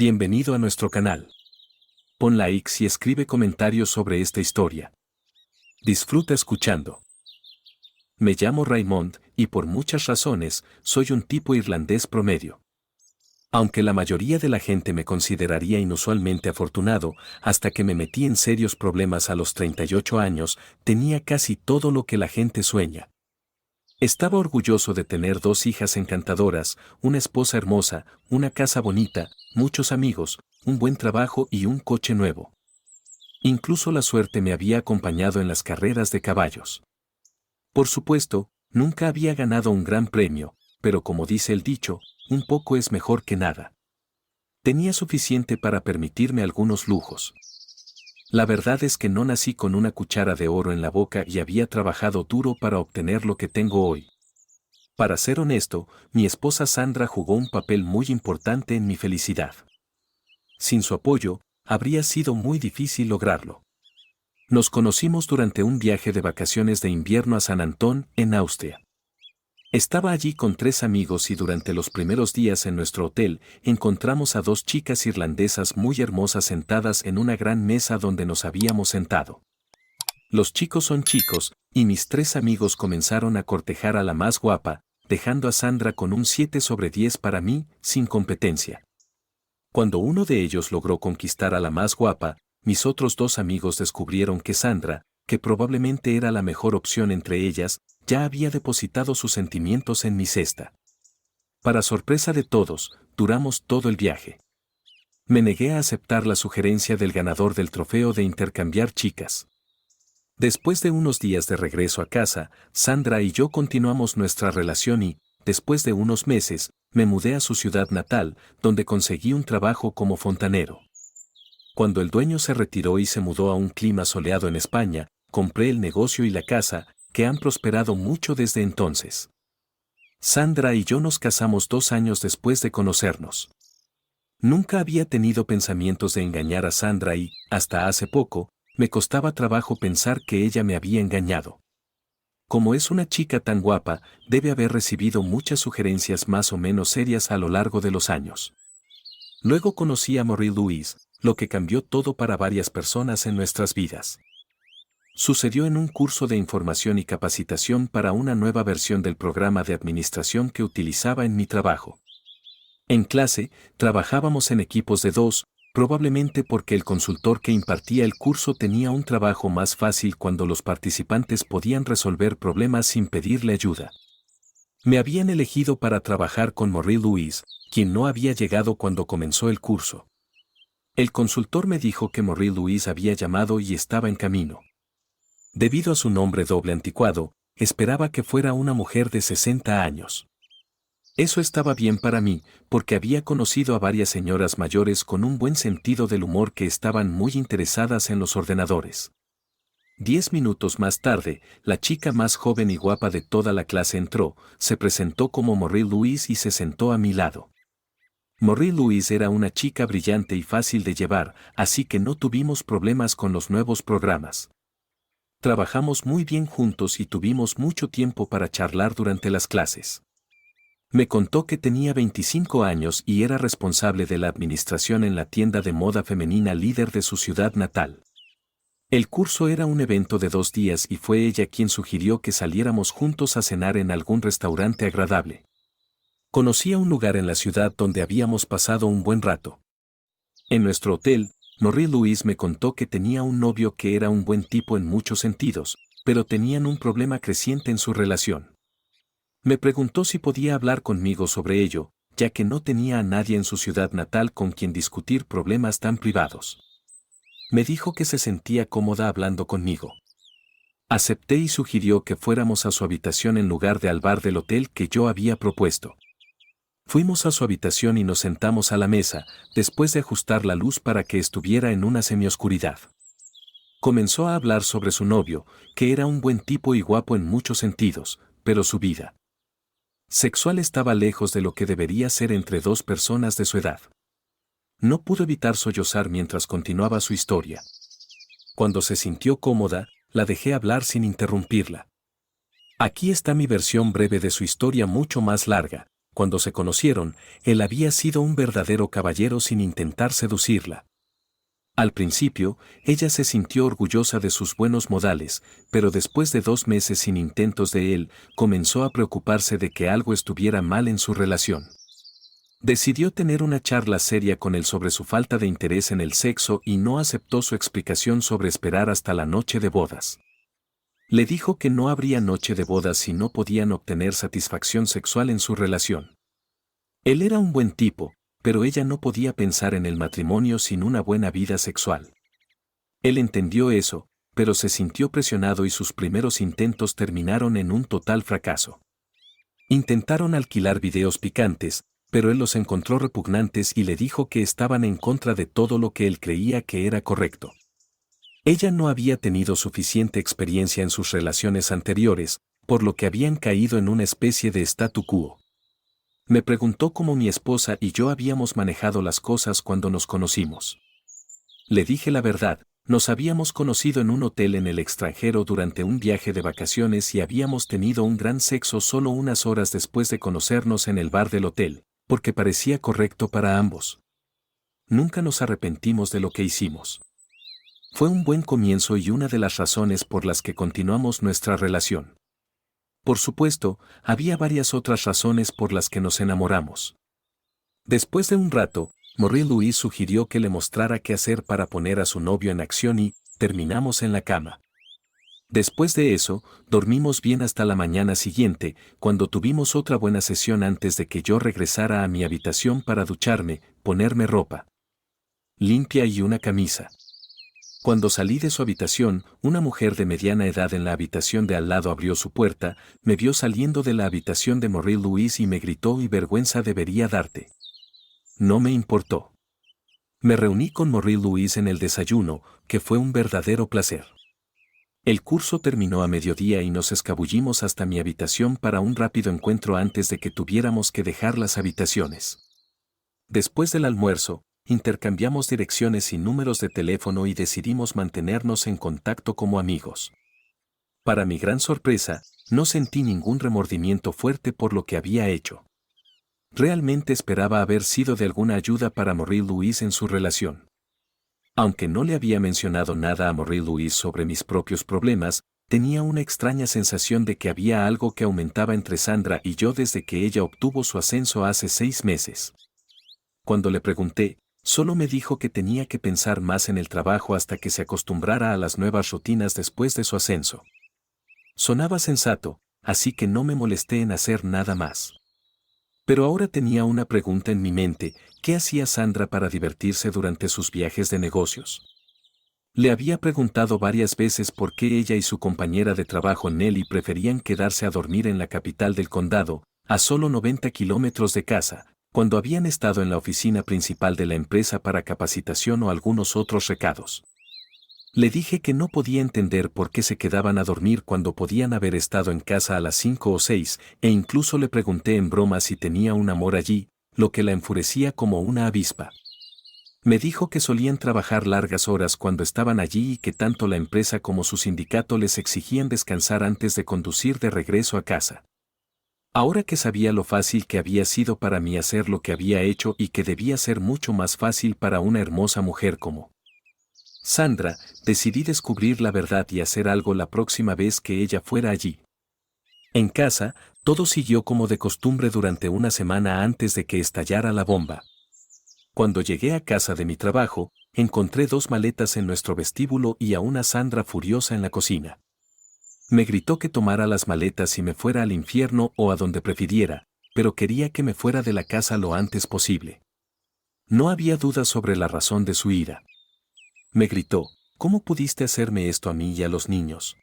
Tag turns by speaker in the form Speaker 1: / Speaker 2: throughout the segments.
Speaker 1: Bienvenido a nuestro canal. Pon likes y escribe comentarios sobre esta historia. Disfruta escuchando. Me llamo Raymond y por muchas razones soy un tipo irlandés promedio. Aunque la mayoría de la gente me consideraría inusualmente afortunado, hasta que me metí en serios problemas a los 38 años, tenía casi todo lo que la gente sueña. Estaba orgulloso de tener 2 hijas encantadoras, una esposa hermosa, una casa bonita, muchos amigos, un buen trabajo y un coche nuevo. Incluso la suerte me había acompañado en las carreras de caballos. Por supuesto, nunca había ganado un gran premio, pero como dice el dicho, un poco es mejor que nada. Tenía suficiente para permitirme algunos lujos. La verdad es que no nací con una cuchara de oro en la boca y había trabajado duro para obtener lo que tengo hoy. Para ser honesto, mi esposa Sandra jugó un papel muy importante en mi felicidad. Sin su apoyo, habría sido muy difícil lograrlo. Nos conocimos durante un viaje de vacaciones de invierno a San Antón, en Austria. Estaba allí con 3 amigos y durante los primeros días en nuestro hotel encontramos a 2 chicas irlandesas muy hermosas sentadas en una gran mesa donde nos habíamos sentado. Los chicos son chicos, y mis 3 amigos comenzaron a cortejar a la más guapa, dejando a Sandra con un 7 sobre 10 para mí, sin competencia. Cuando uno de ellos logró conquistar a la más guapa, mis otros 2 amigos descubrieron que Sandra, que probablemente era la mejor opción entre ellas, ya había depositado sus sentimientos en mi cesta. Para sorpresa de todos, duramos todo el viaje. Me negué a aceptar la sugerencia del ganador del trofeo de intercambiar chicas. Después de unos días de regreso a casa, Sandra y yo continuamos nuestra relación y, después de unos meses, me mudé a su ciudad natal, donde conseguí un trabajo como fontanero. Cuando el dueño se retiró y se mudó a un clima soleado en España, compré el negocio y la casa, que han prosperado mucho desde entonces. Sandra y yo nos casamos 2 años después de conocernos. Nunca había tenido pensamientos de engañar a Sandra y, hasta hace poco, me costaba trabajo pensar que ella me había engañado. Como es una chica tan guapa, debe haber recibido muchas sugerencias más o menos serias a lo largo de los años. Luego conocí a Marie-Louise, lo que cambió todo para varias personas en nuestras vidas. Sucedió en un curso de información y capacitación para una nueva versión del programa de administración que utilizaba en mi trabajo. En clase, trabajábamos en equipos de 2, probablemente porque el consultor que impartía el curso tenía un trabajo más fácil cuando los participantes podían resolver problemas sin pedirle ayuda. Me habían elegido para trabajar con Marie-Louise, quien no había llegado cuando comenzó el curso. El consultor me dijo que Marie-Louise había llamado y estaba en camino. Debido a su nombre doble anticuado, esperaba que fuera una mujer de 60 años. Eso estaba bien para mí, porque había conocido a varias señoras mayores con un buen sentido del humor que estaban muy interesadas en los ordenadores. 10 minutos más tarde, la chica más joven y guapa de toda la clase entró, se presentó como Marie-Louise y se sentó a mi lado. Marie-Louise era una chica brillante y fácil de llevar, así que no tuvimos problemas con los nuevos programas. Trabajamos muy bien juntos y tuvimos mucho tiempo para charlar durante las clases. Me contó que tenía 25 años y era responsable de la administración en la tienda de moda femenina líder de su ciudad natal. El curso era un evento de 2 días y fue ella quien sugirió que saliéramos juntos a cenar en algún restaurante agradable. Conocía un lugar en la ciudad donde habíamos pasado un buen rato. En nuestro hotel, Marie-Louise me contó que tenía un novio que era un buen tipo en muchos sentidos, pero tenían un problema creciente en su relación. Me preguntó si podía hablar conmigo sobre ello, ya que no tenía a nadie en su ciudad natal con quien discutir problemas tan privados. Me dijo que se sentía cómoda hablando conmigo. Acepté y sugirió que fuéramos a su habitación en lugar de al bar del hotel que yo había propuesto. Fuimos a su habitación y nos sentamos a la mesa, después de ajustar la luz para que estuviera en una semioscuridad. Comenzó a hablar sobre su novio, que era un buen tipo y guapo en muchos sentidos, pero su vida sexual estaba lejos de lo que debería ser entre 2 personas de su edad. No pudo evitar sollozar mientras continuaba su historia. Cuando se sintió cómoda, la dejé hablar sin interrumpirla. Aquí está mi versión breve de su historia mucho más larga. cuando se conocieron, él había sido un verdadero caballero sin intentar seducirla. Al principio, ella se sintió orgullosa de sus buenos modales, pero después de 2 meses sin intentos de él, comenzó a preocuparse de que algo estuviera mal en su relación. Decidió tener una charla seria con él sobre su falta de interés en el sexo y no aceptó su explicación sobre esperar hasta la noche de bodas. Le dijo que no habría noche de bodas si no podían obtener satisfacción sexual en su relación. Él era un buen tipo, pero ella no podía pensar en el matrimonio sin una buena vida sexual. Él entendió eso, pero se sintió presionado y sus primeros intentos terminaron en un total fracaso. Intentaron alquilar videos picantes, pero él los encontró repugnantes y le dijo que estaban en contra de todo lo que él creía que era correcto. Ella no había tenido suficiente experiencia en sus relaciones anteriores, por lo que habían caído en una especie de statu quo. Me preguntó cómo mi esposa y yo habíamos manejado las cosas cuando nos conocimos. Le dije la verdad, nos habíamos conocido en un hotel en el extranjero durante un viaje de vacaciones y habíamos tenido un gran sexo solo unas horas después de conocernos en el bar del hotel, porque parecía correcto para ambos. Nunca nos arrepentimos de lo que hicimos. Fue un buen comienzo y una de las razones por las que continuamos nuestra relación. Por supuesto, había varias otras razones por las que nos enamoramos. Después de un rato, Marie-Louise sugirió que le mostrara qué hacer para poner a su novio en acción y terminamos en la cama. Después de eso, dormimos bien hasta la mañana siguiente, cuando tuvimos otra buena sesión antes de que yo regresara a mi habitación para ducharme, ponerme ropa limpia y una camisa. Cuando salí de su habitación, una mujer de mediana edad en la habitación de al lado abrió su puerta, me vio saliendo de la habitación de Marie-Louise y me gritó: "Y vergüenza debería darte". No me importó. Me reuní con Marie-Louise en el desayuno, que fue un verdadero placer. El curso terminó a mediodía y nos escabullimos hasta mi habitación para un rápido encuentro antes de que tuviéramos que dejar las habitaciones. Después del almuerzo, intercambiamos direcciones y números de teléfono y decidimos mantenernos en contacto como amigos. Para mi gran sorpresa, no sentí ningún remordimiento fuerte por lo que había hecho. Realmente esperaba haber sido de alguna ayuda para Marie-Louise en su relación. Aunque no le había mencionado nada a Marie-Louise sobre mis propios problemas, tenía una extraña sensación de que había algo que aumentaba entre Sandra y yo desde que ella obtuvo su ascenso hace 6 meses. Cuando le pregunté, solo me dijo que tenía que pensar más en el trabajo hasta que se acostumbrara a las nuevas rutinas después de su ascenso. Sonaba sensato, así que no me molesté en hacer nada más. Pero ahora tenía una pregunta en mi mente: ¿qué hacía Sandra para divertirse durante sus viajes de negocios? Le había preguntado varias veces por qué ella y su compañera de trabajo Nelly preferían quedarse a dormir en la capital del condado, a solo 90 kilómetros de casa, cuando habían estado en la oficina principal de la empresa para capacitación o algunos otros recados. Le dije que no podía entender por qué se quedaban a dormir cuando podían haber estado en casa a las 5 o 6, e incluso le pregunté en broma si tenía un amor allí, lo que la enfurecía como una avispa. Me dijo que solían trabajar largas horas cuando estaban allí y que tanto la empresa como su sindicato les exigían descansar antes de conducir de regreso a casa. Ahora que sabía lo fácil que había sido para mí hacer lo que había hecho y que debía ser mucho más fácil para una hermosa mujer como Sandra, decidí descubrir la verdad y hacer algo la próxima vez que ella fuera allí. En casa, todo siguió como de costumbre durante una semana antes de que estallara la bomba. Cuando llegué a casa de mi trabajo, encontré 2 maletas en nuestro vestíbulo y a una Sandra furiosa en la cocina. Me gritó que tomara las maletas y me fuera al infierno o a donde prefiriera, pero quería que me fuera de la casa lo antes posible. No había duda sobre la razón de su ira. Me gritó: ¿cómo pudiste hacerme esto a mí y a los niños?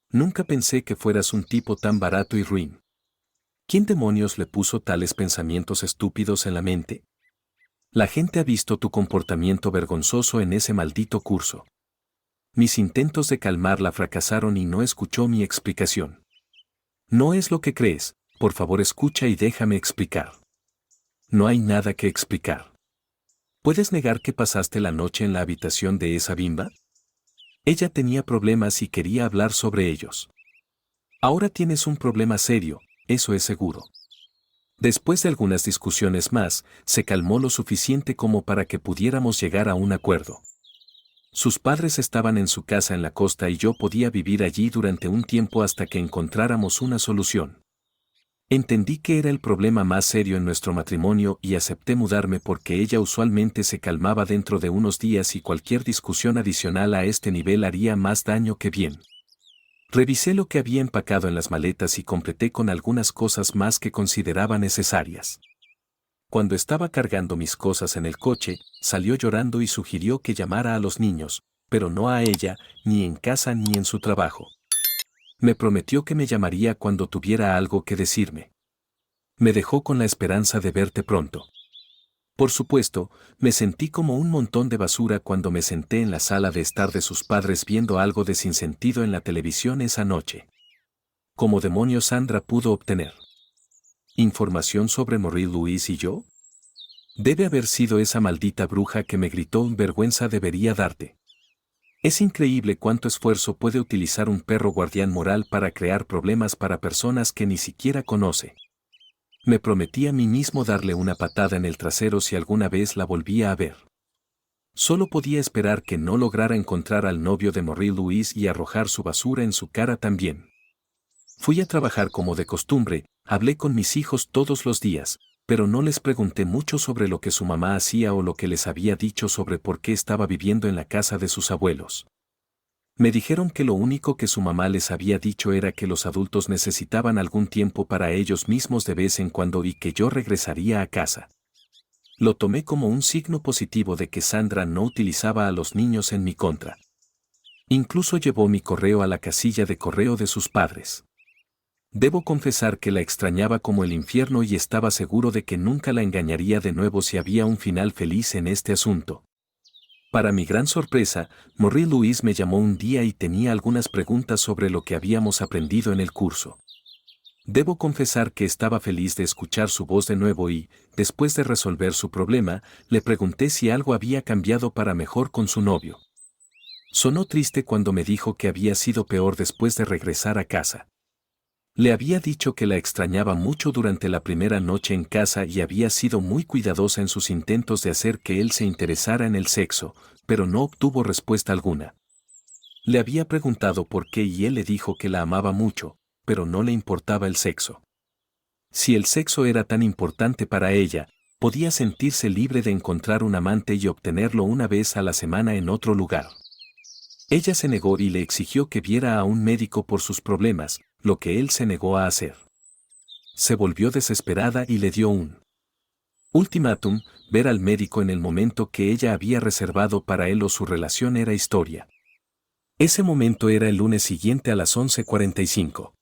Speaker 1: Nunca pensé que fueras un tipo tan barato y ruin. ¿Quién demonios le puso tales pensamientos estúpidos en la mente? La gente ha visto tu comportamiento vergonzoso en ese maldito curso. Mis intentos de calmarla fracasaron y no escuchó mi explicación. No es lo que crees, por favor escucha y déjame explicar. No hay nada que explicar. ¿Puedes negar que pasaste la noche en la habitación de esa bimba? Ella tenía problemas y quería hablar sobre ellos. Ahora tienes un problema serio, eso es seguro. Después de algunas discusiones más, se calmó lo suficiente como para que pudiéramos llegar a un acuerdo. Sus padres estaban en su casa en la costa y yo podía vivir allí durante un tiempo hasta que encontráramos una solución. Entendí que era el problema más serio en nuestro matrimonio y acepté mudarme porque ella usualmente se calmaba dentro de unos días y cualquier discusión adicional a este nivel haría más daño que bien. Revisé lo que había empacado en las maletas y completé con algunas cosas más que consideraba necesarias. Cuando estaba cargando mis cosas en el coche, salió llorando y sugirió que llamara a los niños, pero no a ella, ni en casa ni en su trabajo. Me prometió que me llamaría cuando tuviera algo que decirme. Me dejó con la esperanza de verte pronto. Por supuesto, me sentí como un montón de basura cuando me senté en la sala de estar de sus padres viendo algo de sinsentido en la televisión esa noche. ¿Cómo demonios Sandra pudo obtener información sobre Marie-Louise y yo? Debe haber sido esa maldita bruja que me gritó vergüenza debería darte. Es increíble cuánto esfuerzo puede utilizar un perro guardián moral para crear problemas para personas que ni siquiera conoce. Me prometí a mí mismo darle una patada en el trasero si alguna vez la volvía a ver. Solo podía esperar que no lograra encontrar al novio de Marie-Louise y arrojar su basura en su cara también. Fui a trabajar como de costumbre, hablé con mis hijos todos los días, pero no les pregunté mucho sobre lo que su mamá hacía o lo que les había dicho sobre por qué estaba viviendo en la casa de sus abuelos. Me dijeron que lo único que su mamá les había dicho era que los adultos necesitaban algún tiempo para ellos mismos de vez en cuando y que yo regresaría a casa. Lo tomé como un signo positivo de que Sandra no utilizaba a los niños en mi contra. Incluso llevó mi correo a la casilla de correo de sus padres. Debo confesar que la extrañaba como el infierno y estaba seguro de que nunca la engañaría de nuevo si había un final feliz en este asunto. Para mi gran sorpresa, Marie-Louise me llamó un día y tenía algunas preguntas sobre lo que habíamos aprendido en el curso. Debo confesar que estaba feliz de escuchar su voz de nuevo y, después de resolver su problema, le pregunté si algo había cambiado para mejor con su novio. Sonó triste cuando me dijo que había sido peor después de regresar a casa. Le había dicho que la extrañaba mucho durante la primera noche en casa y había sido muy cuidadosa en sus intentos de hacer que él se interesara en el sexo, pero no obtuvo respuesta alguna. Le había preguntado por qué y él le dijo que la amaba mucho, pero no le importaba el sexo. Si el sexo era tan importante para ella, podía sentirse libre de encontrar un amante y obtenerlo una vez a la semana en otro lugar. Ella se negó y le exigió que viera a un médico por sus problemas, lo que él se negó a hacer. Se volvió desesperada y le dio un ultimátum, ver al médico en el momento que ella había reservado para él o su relación era historia. Ese momento era el lunes siguiente a las 11:45.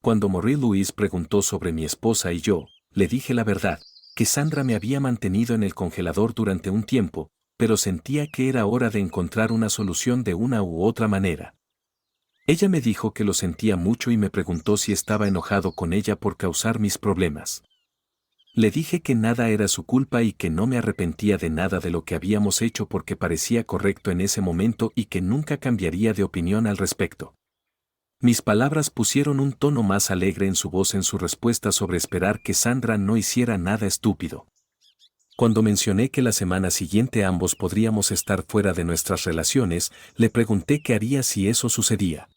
Speaker 1: Cuando Marie-Louise preguntó sobre mi esposa y yo, le dije la verdad, que Sandra me había mantenido en el congelador durante un tiempo, pero sentía que era hora de encontrar una solución de una u otra manera. Ella me dijo que lo sentía mucho y me preguntó si estaba enojado con ella por causar mis problemas. Le dije que nada era su culpa y que no me arrepentía de nada de lo que habíamos hecho porque parecía correcto en ese momento y que nunca cambiaría de opinión al respecto. Mis palabras pusieron un tono más alegre en su voz en su respuesta sobre esperar que Sandra no hiciera nada estúpido. Cuando mencioné que la semana siguiente ambos podríamos estar fuera de nuestras relaciones, le pregunté qué haría si eso sucedía.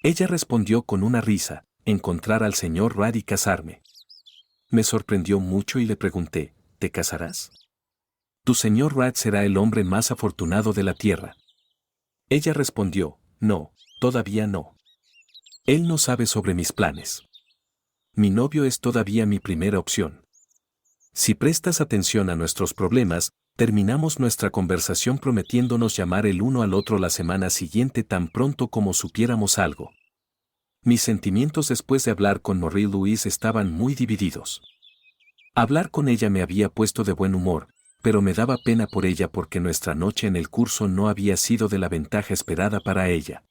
Speaker 1: Ella respondió con una risa, encontrar al señor Rad y casarme. Me sorprendió mucho y le pregunté, ¿te casarás? Tu señor Rad será el hombre más afortunado de la tierra. Ella respondió, no, todavía no. Él no sabe sobre mis planes. Mi novio es todavía mi primera opción. Si prestas atención a nuestros problemas, terminamos nuestra conversación prometiéndonos llamar el uno al otro la semana siguiente tan pronto como supiéramos algo. Mis sentimientos después de hablar con Marie-Louise estaban muy divididos. Hablar con ella me había puesto de buen humor, pero me daba pena por ella porque nuestra noche en el curso no había sido de la ventaja esperada para ella.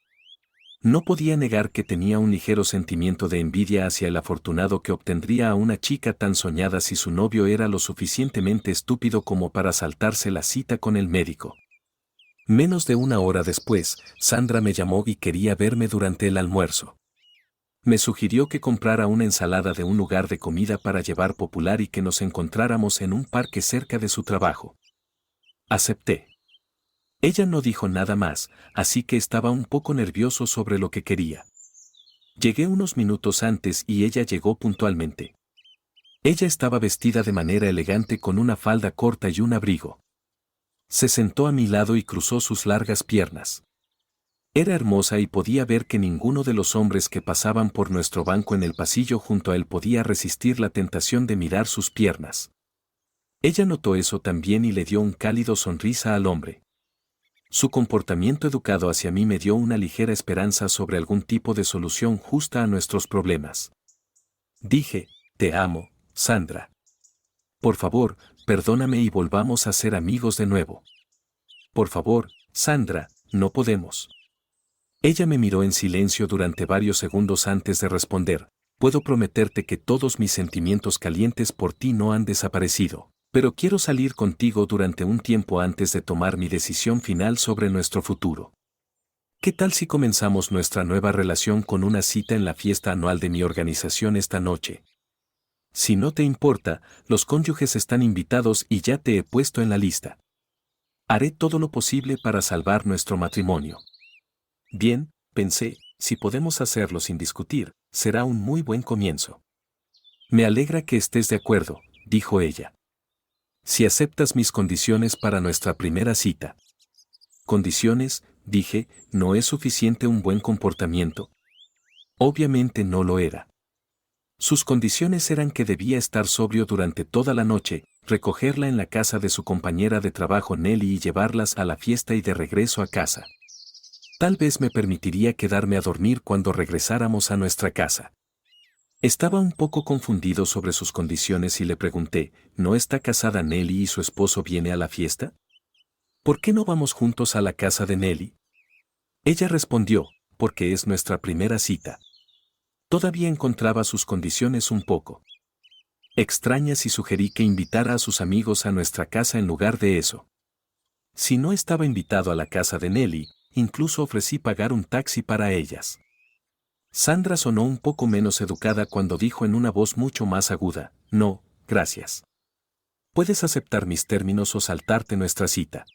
Speaker 1: No podía negar que tenía un ligero sentimiento de envidia hacia el afortunado que obtendría a una chica tan soñada si su novio era lo suficientemente estúpido como para saltarse la cita con el médico. Menos de una hora después, Sandra me llamó y quería verme durante el almuerzo. Me sugirió que comprara una ensalada de un lugar de comida para llevar popular y que nos encontráramos en un parque cerca de su trabajo. Acepté. Ella no dijo nada más, así que estaba un poco nervioso sobre lo que quería. Llegué unos minutos antes y ella llegó puntualmente. Ella estaba vestida de manera elegante con una falda corta y un abrigo. Se sentó a mi lado y cruzó sus largas piernas. Era hermosa y podía ver que ninguno de los hombres que pasaban por nuestro banco en el pasillo junto a él podía resistir la tentación de mirar sus piernas. Ella notó eso también y le dio un cálido sonrisa al hombre. Su comportamiento educado hacia mí me dio una ligera esperanza sobre algún tipo de solución justa a nuestros problemas. Dije, te amo, Sandra. Por favor, perdóname y volvamos a ser amigos de nuevo. Por favor, Sandra, no podemos. Ella me miró en silencio durante varios segundos antes de responder. Puedo prometerte que todos mis sentimientos calientes por ti no han desaparecido, pero quiero salir contigo durante un tiempo antes de tomar mi decisión final sobre nuestro futuro. ¿Qué tal si comenzamos nuestra nueva relación con una cita en la fiesta anual de mi organización esta noche? Si no te importa, los cónyuges están invitados y ya te he puesto en la lista. Haré todo lo posible para salvar nuestro matrimonio. Bien, pensé, si podemos hacerlo sin discutir, será un muy buen comienzo. Me alegra que estés de acuerdo, dijo ella. Si aceptas mis condiciones para nuestra primera cita. Condiciones, dije, ¿no es suficiente un buen comportamiento? Obviamente no lo era. Sus condiciones eran que debía estar sobrio durante toda la noche, recogerla en la casa de su compañera de trabajo Nelly y llevarlas a la fiesta y de regreso a casa. Tal vez me permitiría quedarme a dormir cuando regresáramos a nuestra casa. Estaba un poco confundido sobre sus condiciones y le pregunté, ¿no está casada Nelly y su esposo viene a la fiesta? ¿Por qué no vamos juntos a la casa de Nelly? Ella respondió, porque es nuestra primera cita. Todavía encontraba sus condiciones un poco extrañas y sugerí que invitara a sus amigos a nuestra casa en lugar de eso. Si no estaba invitado a la casa de Nelly, incluso ofrecí pagar un taxi para ellas. Sandra sonó un poco menos educada cuando dijo en una voz mucho más aguda, no, gracias. Puedes aceptar mis términos o saltarte nuestra cita.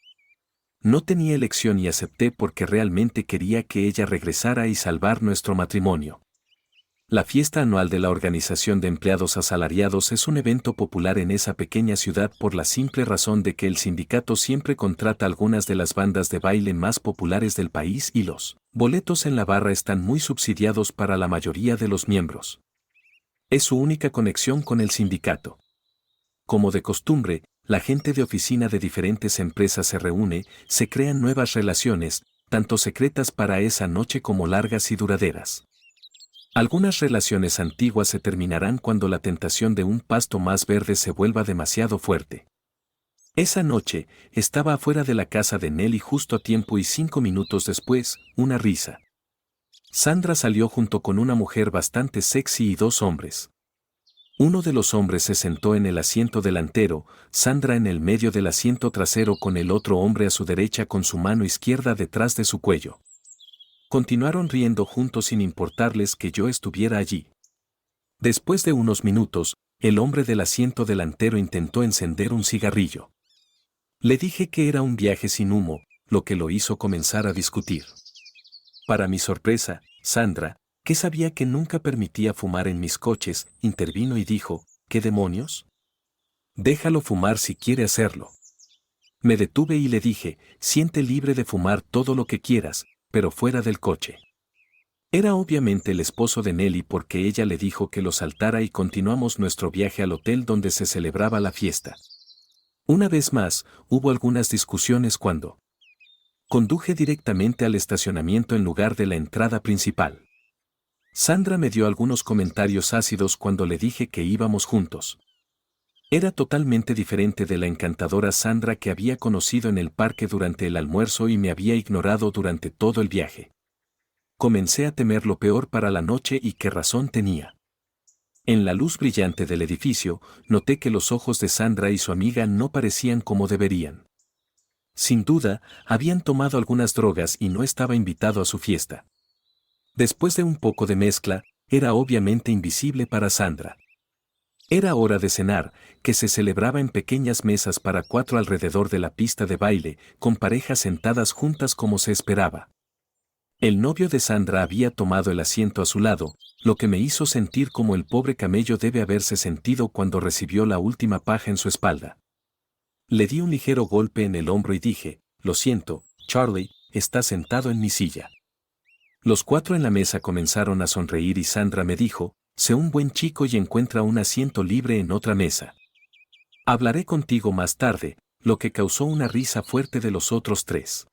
Speaker 1: No tenía elección y acepté porque realmente quería que ella regresara y salvar nuestro matrimonio. La fiesta anual de la Organización de Empleados Asalariados es un evento popular en esa pequeña ciudad por la simple razón de que el sindicato siempre contrata algunas de las bandas de baile más populares del país y los boletos en la barra están muy subsidiados para la mayoría de los miembros. Es su única conexión con el sindicato. Como de costumbre, la gente de oficina de diferentes empresas se reúne, se crean nuevas relaciones, tanto secretas para esa noche como largas y duraderas. Algunas relaciones antiguas se terminarán cuando la tentación de un pasto más verde se vuelva demasiado fuerte. Esa noche, estaba afuera de la casa de Nelly justo a tiempo y 5 minutos después, una risa. Sandra salió junto con una mujer bastante sexy y 2 hombres. Uno de los hombres se sentó en el asiento delantero, Sandra en el medio del asiento trasero con el otro hombre a su derecha con su mano izquierda detrás de su cuello. Continuaron riendo juntos sin importarles que yo estuviera allí. Después de unos minutos, el hombre del asiento delantero intentó encender un cigarrillo. Le dije que era un viaje sin humo, lo que lo hizo comenzar a discutir. Para mi sorpresa, Sandra, que sabía que nunca permitía fumar en mis coches, intervino y dijo, ¿qué demonios? Déjalo fumar si quiere hacerlo. Me detuve y le dije, siente libre de fumar todo lo que quieras, pero fuera del coche. Era obviamente el esposo de Nelly porque ella le dijo que lo saltara y continuamos nuestro viaje al hotel donde se celebraba la fiesta. Una vez más, hubo algunas discusiones cuando conduje directamente al estacionamiento en lugar de la entrada principal. Sandra me dio algunos comentarios ácidos cuando le dije que íbamos juntos. Era totalmente diferente de la encantadora Sandra que había conocido en el parque durante el almuerzo y me había ignorado durante todo el viaje. Comencé a temer lo peor para la noche y qué razón tenía. En la luz brillante del edificio, noté que los ojos de Sandra y su amiga no parecían como deberían. Sin duda, habían tomado algunas drogas y no estaba invitado a su fiesta. Después de un poco de mezcla, era obviamente invisible para Sandra. Era hora de cenar, que se celebraba en pequeñas mesas para 4 alrededor de la pista de baile, con parejas sentadas juntas como se esperaba. El novio de Sandra había tomado el asiento a su lado, lo que me hizo sentir como el pobre camello debe haberse sentido cuando recibió la última paja en su espalda. Le di un ligero golpe en el hombro y dije, «Lo siento, Charlie, está sentado en mi silla». Los 4 en la mesa comenzaron a sonreír y Sandra me dijo, «Sé un buen chico y encuentra un asiento libre en otra mesa. Hablaré contigo más tarde», lo que causó una risa fuerte de los otros 3.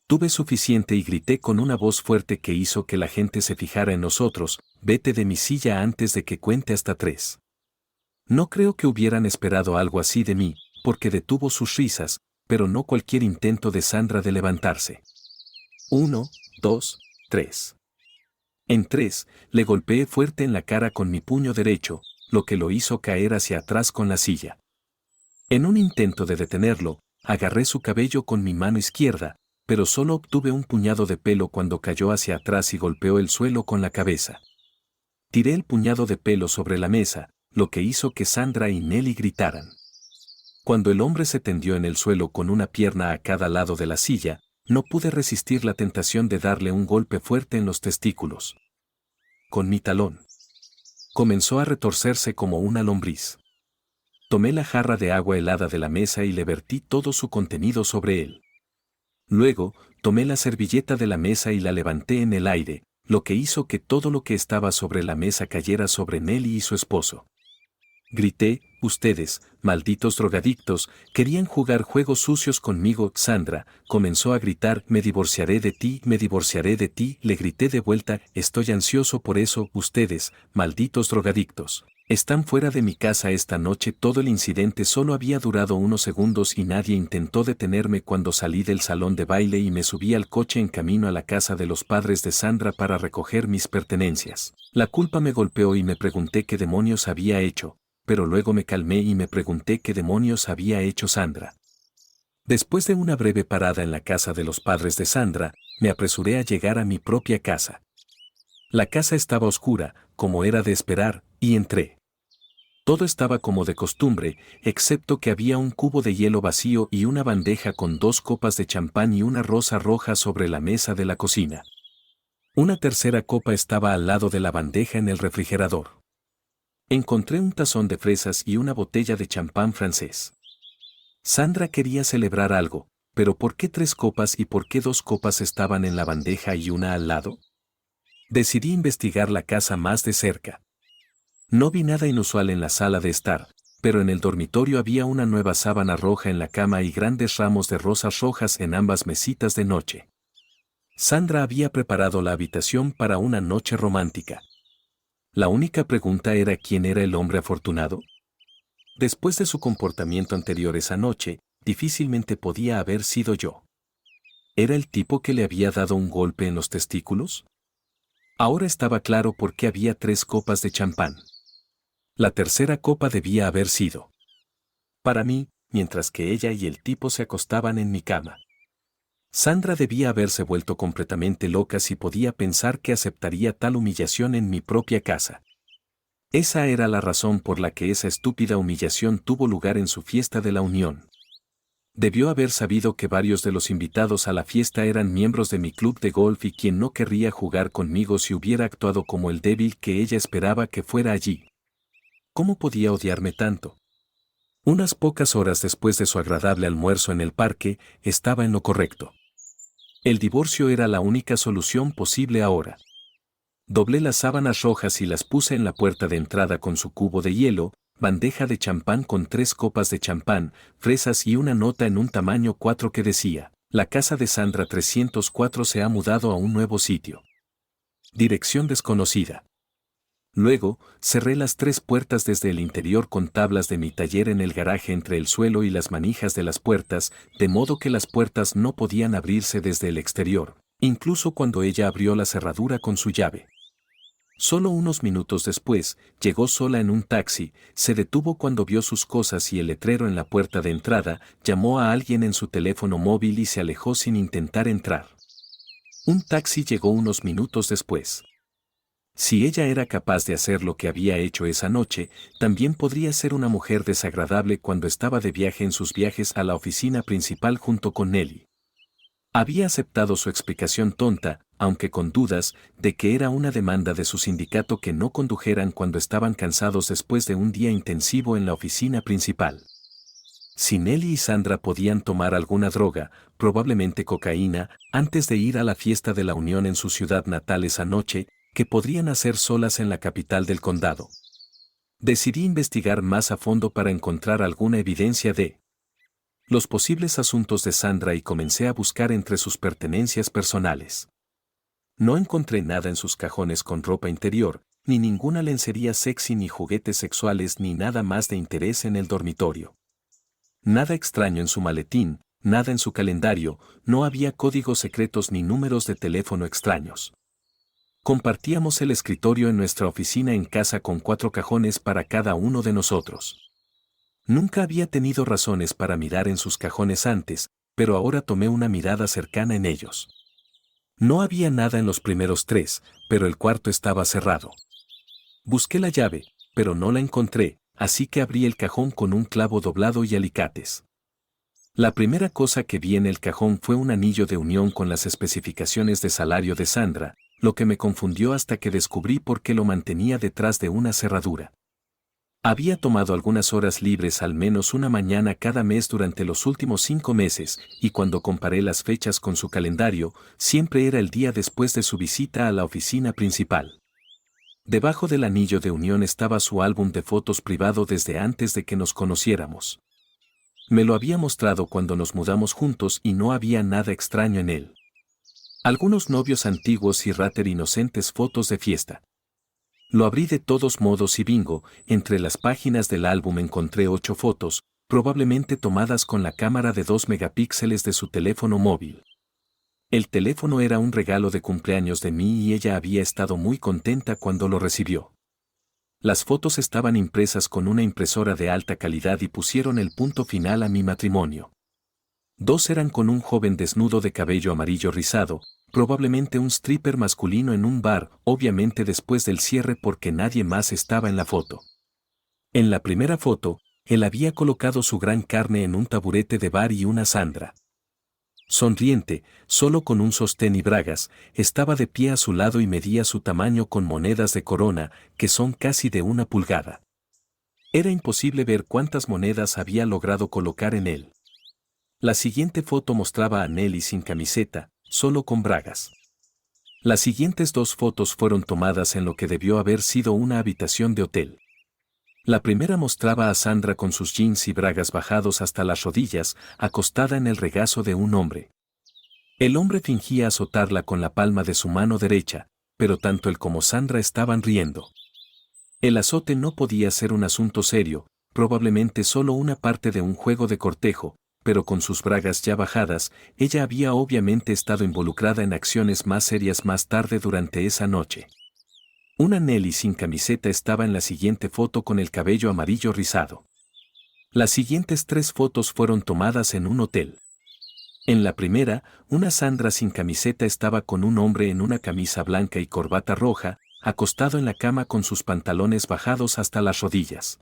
Speaker 1: Tuve suficiente y grité con una voz fuerte que hizo que la gente se fijara en nosotros, «Vete de mi silla antes de que cuente hasta 3». No creo que hubieran esperado algo así de mí, porque detuvo sus risas, pero no cualquier intento de Sandra de levantarse. 1, 2, 3. En 3, le golpeé fuerte en la cara con mi puño derecho, lo que lo hizo caer hacia atrás con la silla. En un intento de detenerlo, agarré su cabello con mi mano izquierda, pero solo obtuve un puñado de pelo cuando cayó hacia atrás y golpeó el suelo con la cabeza. Tiré el puñado de pelo sobre la mesa, lo que hizo que Sandra y Nelly gritaran. Cuando el hombre se tendió en el suelo con una pierna a cada lado de la silla, no pude resistir la tentación de darle un golpe fuerte en los testículos. Con mi talón. Comenzó a retorcerse como una lombriz. Tomé la jarra de agua helada de la mesa y le vertí todo su contenido sobre él. Luego, tomé la servilleta de la mesa y la levanté en el aire, lo que hizo que todo lo que estaba sobre la mesa cayera sobre Nelly y su esposo. Grité, «Ustedes, malditos drogadictos, querían jugar juegos sucios conmigo». Sandra comenzó a gritar, «Me divorciaré de ti, me divorciaré de ti». Le grité de vuelta, «Estoy ansioso por eso». «Ustedes, malditos drogadictos, están fuera de mi casa esta noche». Todo el incidente solo había durado unos segundos y nadie intentó detenerme cuando salí del salón de baile y me subí al coche en camino a la casa de los padres de Sandra para recoger mis pertenencias. La culpa me golpeó y me pregunté qué demonios había hecho, pero luego me calmé y me pregunté qué demonios había hecho Sandra. Después de una breve parada en la casa de los padres de Sandra, me apresuré a llegar a mi propia casa. La casa estaba oscura, como era de esperar, y entré. Todo estaba como de costumbre, excepto que había un cubo de hielo vacío y una bandeja con 2 copas de champán y una rosa roja sobre la mesa de la cocina. Una tercera copa estaba al lado de la bandeja en el refrigerador. Encontré un tazón de fresas y una botella de champán francés. Sandra quería celebrar algo, pero ¿por qué 3 copas y por qué 2 copas estaban en la bandeja y una al lado? Decidí investigar la casa más de cerca. No vi nada inusual en la sala de estar, pero en el dormitorio había una nueva sábana roja en la cama y grandes ramos de rosas rojas en ambas mesitas de noche. Sandra había preparado la habitación para una noche romántica. La única pregunta era quién era el hombre afortunado. Después de su comportamiento anterior esa noche, difícilmente podía haber sido yo. ¿Era el tipo que le había dado un golpe en los testículos? Ahora estaba claro por qué había 3 copas de champán. La tercera copa debía haber sido para mí, mientras que ella y el tipo se acostaban en mi cama. Sandra debía haberse vuelto completamente loca si podía pensar que aceptaría tal humillación en mi propia casa. Esa era la razón por la que esa estúpida humillación tuvo lugar en su fiesta de la unión. Debió haber sabido que varios de los invitados a la fiesta eran miembros de mi club de golf y quien no querría jugar conmigo si hubiera actuado como el débil que ella esperaba que fuera allí. ¿Cómo podía odiarme tanto? Unas pocas horas después de su agradable almuerzo en el parque, estaba en lo correcto. El divorcio era la única solución posible ahora. Doblé las sábanas rojas y las puse en la puerta de entrada con su cubo de hielo, bandeja de champán con 3 copas de champán, fresas y una nota en un tamaño 4 que decía, «La casa de Sandra 304 se ha mudado a un nuevo sitio. Dirección desconocida». Luego, cerré las 3 puertas desde el interior con tablas de mi taller en el garaje entre el suelo y las manijas de las puertas, de modo que las puertas no podían abrirse desde el exterior, incluso cuando ella abrió la cerradura con su llave. Solo unos minutos después, llegó sola en un taxi, se detuvo cuando vio sus cosas y el letrero en la puerta de entrada, llamó a alguien en su teléfono móvil y se alejó sin intentar entrar. Un taxi llegó unos minutos después. Si ella era capaz de hacer lo que había hecho esa noche, también podría ser una mujer desagradable cuando estaba de viaje en sus viajes a la oficina principal junto con Nelly. Había aceptado su explicación tonta, aunque con dudas, de que era una demanda de su sindicato que no condujeran cuando estaban cansados después de un día intensivo en la oficina principal. Si Nelly y Sandra podían tomar alguna droga, probablemente cocaína, antes de ir a la fiesta de la Unión en su ciudad natal esa noche, ¿qué podrían hacer solas en la capital del condado? Decidí investigar más a fondo para encontrar alguna evidencia de los posibles asuntos de Sandra y comencé a buscar entre sus pertenencias personales. No encontré nada en sus cajones con ropa interior, ni ninguna lencería sexy ni juguetes sexuales ni nada más de interés en el dormitorio. Nada extraño en su maletín, nada en su calendario, no había códigos secretos ni números de teléfono extraños. Compartíamos el escritorio en nuestra oficina en casa con 4 cajones para cada uno de nosotros. Nunca había tenido razones para mirar en sus cajones antes, pero ahora tomé una mirada cercana en ellos. No había nada en los primeros 3, pero el cuarto estaba cerrado. Busqué la llave, pero no la encontré, así que abrí el cajón con un clavo doblado y alicates. La primera cosa que vi en el cajón fue un anillo de unión con las especificaciones de salario de Sandra, lo que me confundió hasta que descubrí por qué lo mantenía detrás de una cerradura. Había tomado algunas horas libres al menos una mañana cada mes durante los últimos 5 meses, y cuando comparé las fechas con su calendario, siempre era el día después de su visita a la oficina principal. Debajo del anillo de unión estaba su álbum de fotos privado desde antes de que nos conociéramos. Me lo había mostrado cuando nos mudamos juntos y no había nada extraño en él. Algunos novios antiguos y inocentes fotos de fiesta. Lo abrí de todos modos y bingo, entre las páginas del álbum encontré 8 fotos, probablemente tomadas con la cámara de 2 megapíxeles de su teléfono móvil. El teléfono era un regalo de cumpleaños de mí y ella había estado muy contenta cuando lo recibió. Las fotos estaban impresas con una impresora de alta calidad y pusieron el punto final a mi matrimonio. 2 eran con un joven desnudo de cabello amarillo rizado, probablemente un stripper masculino en un bar, obviamente después del cierre porque nadie más estaba en la foto. En la primera foto, él había colocado su gran carne en un taburete de bar y una Sandra. Sonriente, solo con un sostén y bragas, estaba de pie a su lado y medía su tamaño con monedas de corona, que son casi de 1 pulgada. Era imposible ver cuántas monedas había logrado colocar en él. La siguiente foto mostraba a Nelly sin camiseta, solo con bragas. Las siguientes 2 fotos fueron tomadas en lo que debió haber sido una habitación de hotel. La primera mostraba a Sandra con sus jeans y bragas bajados hasta las rodillas, acostada en el regazo de un hombre. El hombre fingía azotarla con la palma de su mano derecha, pero tanto él como Sandra estaban riendo. El azote no podía ser un asunto serio, probablemente solo una parte de un juego de cortejo, pero con sus bragas ya bajadas, ella había obviamente estado involucrada en acciones más serias más tarde durante esa noche. Una Nelly sin camiseta estaba en la siguiente foto con el cabello amarillo rizado. Las siguientes 3 fotos fueron tomadas en un hotel. En la primera, una Sandra sin camiseta estaba con un hombre en una camisa blanca y corbata roja, acostado en la cama con sus pantalones bajados hasta las rodillas.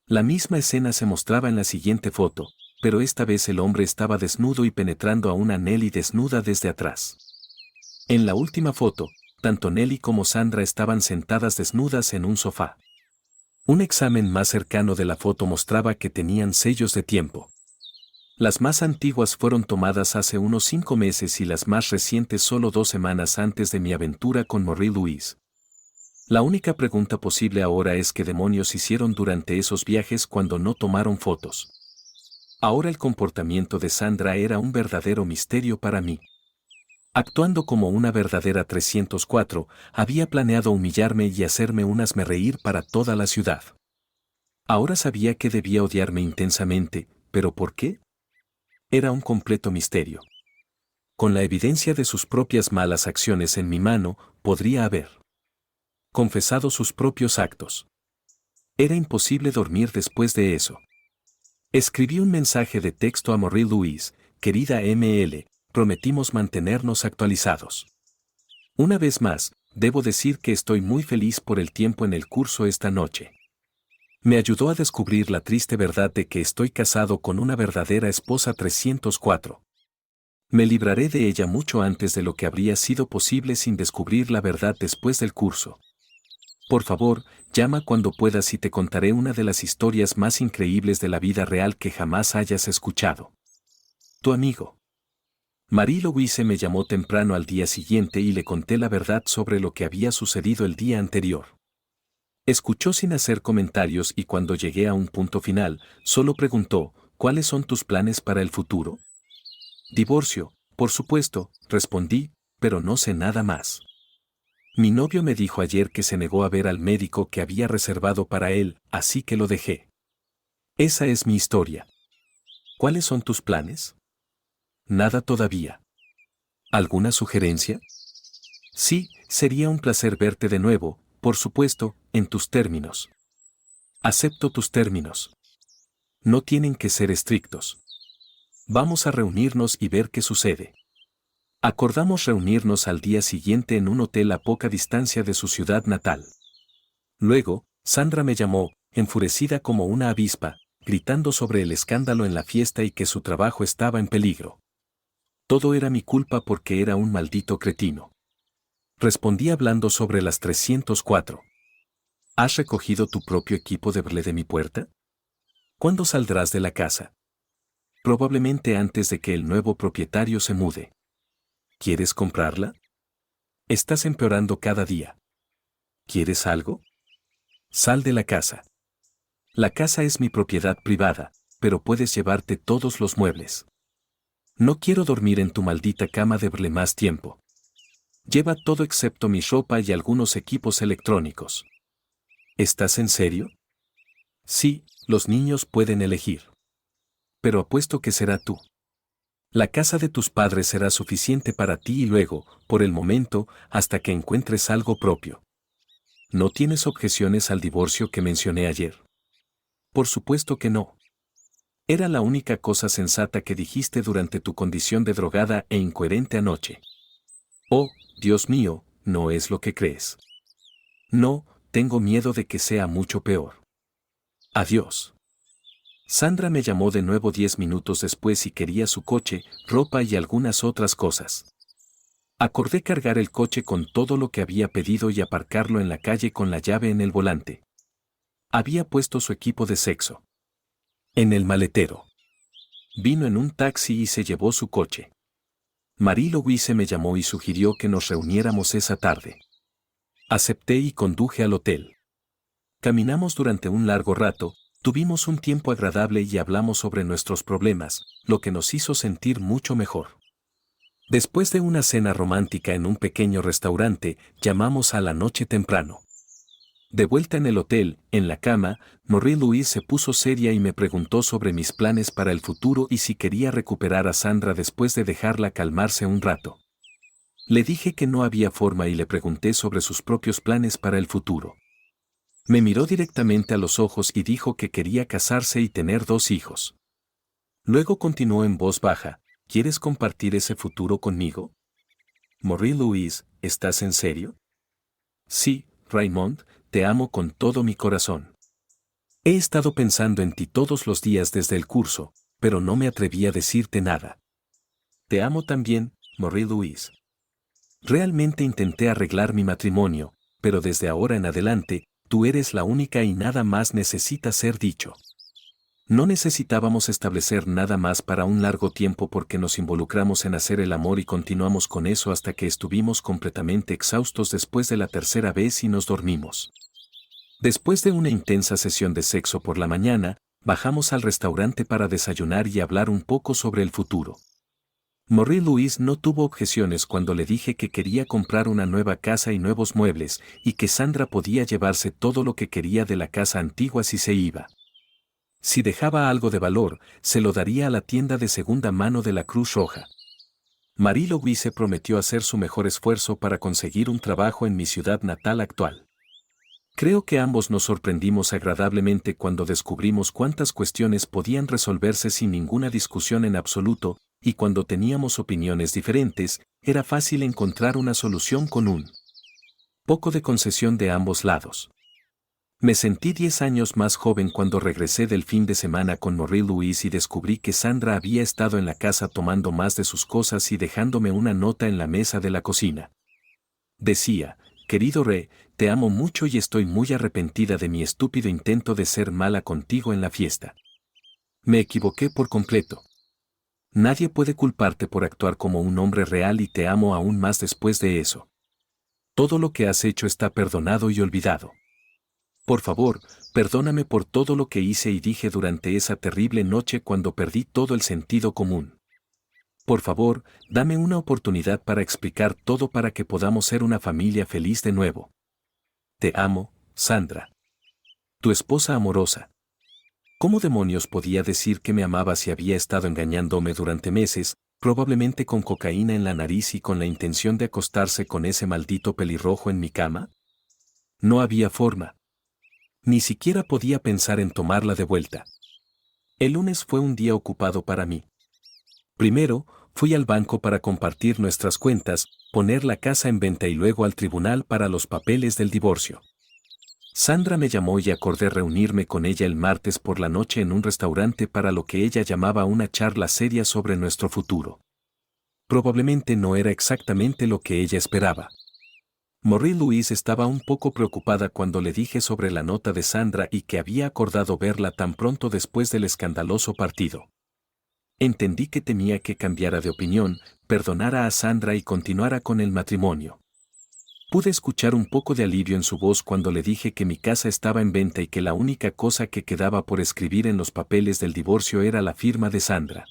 Speaker 1: La misma escena se mostraba en la siguiente foto, pero esta vez el hombre estaba desnudo y penetrando a una Nelly desnuda desde atrás. En la última foto, tanto Nelly como Sandra estaban sentadas desnudas en un sofá. Un examen más cercano de la foto mostraba que tenían sellos de tiempo. Las más antiguas fueron tomadas hace unos 5 meses y las más recientes solo 2 semanas antes de mi aventura con Marie Louise. La única pregunta posible ahora es qué demonios hicieron durante esos viajes cuando no tomaron fotos. Ahora el comportamiento de Sandra era un verdadero misterio para mí. Actuando como una verdadera 304, había planeado humillarme y hacerme un hazmerreír para toda la ciudad. Ahora sabía que debía odiarme intensamente, ¿pero por qué? Era un completo misterio. Con la evidencia de sus propias malas acciones en mi mano, podría haber confesado sus propios actos. Era imposible dormir después de eso. Escribí un mensaje de texto a Marie Louise, querida ML, prometimos mantenernos actualizados. Una vez más, debo decir que estoy muy feliz por el tiempo en el curso esta noche. Me ayudó a descubrir la triste verdad de que estoy casado con una verdadera esposa 304. Me libraré de ella mucho antes de lo que habría sido posible sin descubrir la verdad después del curso. Por favor, llama cuando puedas y te contaré una de las historias más increíbles de la vida real que jamás hayas escuchado. Tu amigo. Marie-Louise me llamó temprano al día siguiente y le conté la verdad sobre lo que había sucedido el día anterior. Escuchó sin hacer comentarios y cuando llegué a un punto final, solo preguntó, ¿cuáles son tus planes para el futuro? Divorcio, por supuesto, respondí, pero no sé nada más. Mi novio me dijo ayer que se negó a ver al médico que había reservado para él, así que lo dejé. Esa es mi historia. ¿Cuáles son tus planes? Nada todavía. ¿Alguna sugerencia? Sí, sería un placer verte de nuevo, por supuesto, en tus términos. Acepto tus términos. No tienen que ser estrictos. Vamos a reunirnos y ver qué sucede. Acordamos reunirnos al día siguiente en un hotel a poca distancia de su ciudad natal. Luego, Sandra me llamó, enfurecida como una avispa, gritando sobre el escándalo en la fiesta y que su trabajo estaba en peligro. Todo era mi culpa porque era un maldito cretino. Respondí hablando sobre las 304. ¿Has recogido tu propio equipo de Brle de mi puerta? ¿Cuándo saldrás de la casa? Probablemente antes de que el nuevo propietario se mude. ¿Quieres comprarla? Estás empeorando cada día. ¿Quieres algo? Sal de la casa. La casa es mi propiedad privada, pero puedes llevarte todos los muebles. No quiero dormir en tu maldita cama de Brle más tiempo. Lleva todo excepto mi ropa y algunos equipos electrónicos. ¿Estás en serio? Sí, los niños pueden elegir. Pero apuesto que será tú. La casa de tus padres será suficiente para ti y luego, por el momento, hasta que encuentres algo propio. ¿No tienes objeciones al divorcio que mencioné ayer? Por supuesto que no. Era la única cosa sensata que dijiste durante tu condición de drogada e incoherente anoche. Oh, Dios mío, no es lo que crees. No, tengo miedo de que sea mucho peor. Adiós. Sandra me llamó de nuevo 10 minutos después y quería su coche, ropa y algunas otras cosas. Acordé cargar el coche con todo lo que había pedido y aparcarlo en la calle con la llave en el volante. Había puesto su equipo de sexo en el maletero. Vino en un taxi y se llevó su coche. Marie-Louise me llamó y sugirió que nos reuniéramos esa tarde. Acepté y conduje al hotel. Caminamos durante un largo rato, tuvimos un tiempo agradable y hablamos sobre nuestros problemas, lo que nos hizo sentir mucho mejor. Después de una cena romántica en un pequeño restaurante, llamamos a la noche temprano. De vuelta en el hotel, en la cama, Marie-Louise se puso seria y me preguntó sobre mis planes para el futuro y si quería recuperar a Sandra después de dejarla calmarse un rato. Le dije que no había forma y le pregunté sobre sus propios planes para el futuro. Me miró directamente a los ojos y dijo que quería casarse y tener 2 hijos. Luego continuó en voz baja, ¿quieres compartir ese futuro conmigo? Marie-Louise, ¿estás en serio? Sí, Raymond, te amo con todo mi corazón. He estado pensando en ti todos los días desde el curso, pero no me atreví a decirte nada. Te amo también, Marie-Louise. Realmente intenté arreglar mi matrimonio, pero desde ahora en adelante, tú eres la única y nada más necesita ser dicho. No necesitábamos establecer nada más para un largo tiempo porque nos involucramos en hacer el amor y continuamos con eso hasta que estuvimos completamente exhaustos después de la tercera vez y nos dormimos. Después de una intensa sesión de sexo por la mañana, bajamos al restaurante para desayunar y hablar un poco sobre el futuro. Marie-Louise no tuvo objeciones cuando le dije que quería comprar una nueva casa y nuevos muebles, y que Sandra podía llevarse todo lo que quería de la casa antigua si se iba. Si dejaba algo de valor, se lo daría a la tienda de segunda mano de la Cruz Roja. Marie-Louise prometió hacer su mejor esfuerzo para conseguir un trabajo en mi ciudad natal actual. Creo que ambos nos sorprendimos agradablemente cuando descubrimos cuántas cuestiones podían resolverse sin ninguna discusión en absoluto, y cuando teníamos opiniones diferentes, era fácil encontrar una solución con un Poco de concesión de ambos lados. Me sentí 10 años más joven cuando regresé del fin de semana con Marie-Louise y descubrí que Sandra había estado en la casa tomando más de sus cosas y dejándome una nota en la mesa de la cocina. Decía: querido Re, te amo mucho y estoy muy arrepentida de mi estúpido intento de ser mala contigo en la fiesta. Me equivoqué por completo. Nadie puede culparte por actuar como un hombre real y te amo aún más después de eso. Todo lo que has hecho está perdonado y olvidado. Por favor, perdóname por todo lo que hice y dije durante esa terrible noche cuando perdí todo el sentido común. Por favor, dame una oportunidad para explicar todo para que podamos ser una familia feliz de nuevo. Te amo, Sandra. Tu esposa amorosa. ¿Cómo demonios podía decir que me amaba si había estado engañándome durante meses, probablemente con cocaína en la nariz y con la intención de acostarse con ese maldito pelirrojo en mi cama? No había forma. Ni siquiera podía pensar en tomarla de vuelta. El lunes fue un día ocupado para mí. Primero, fui al banco para compartir nuestras cuentas, poner la casa en venta y luego al tribunal para los papeles del divorcio. Sandra me llamó y acordé reunirme con ella el martes por la noche en un restaurante para lo que ella llamaba una charla seria sobre nuestro futuro. Probablemente no era exactamente lo que ella esperaba. Marie-Louise estaba un poco preocupada cuando le dije sobre la nota de Sandra y que había acordado verla tan pronto después del escandaloso partido. Entendí que temía que cambiara de opinión, perdonara a Sandra y continuara con el matrimonio. Pude escuchar un poco de alivio en su voz cuando le dije que mi casa estaba en venta y que la única cosa que quedaba por escribir en los papeles del divorcio era la firma de Sandra.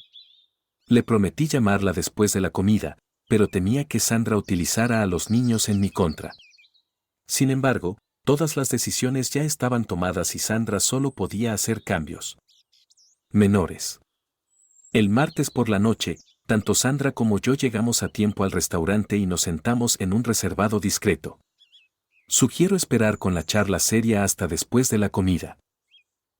Speaker 1: Le prometí llamarla después de la comida, pero temía que Sandra utilizara a los niños en mi contra. Sin embargo, todas las decisiones ya estaban tomadas y Sandra solo podía hacer cambios menores. El martes por la noche, tanto Sandra como yo llegamos a tiempo al restaurante y nos sentamos en un reservado discreto. Sugiero esperar con la charla seria hasta después de la comida.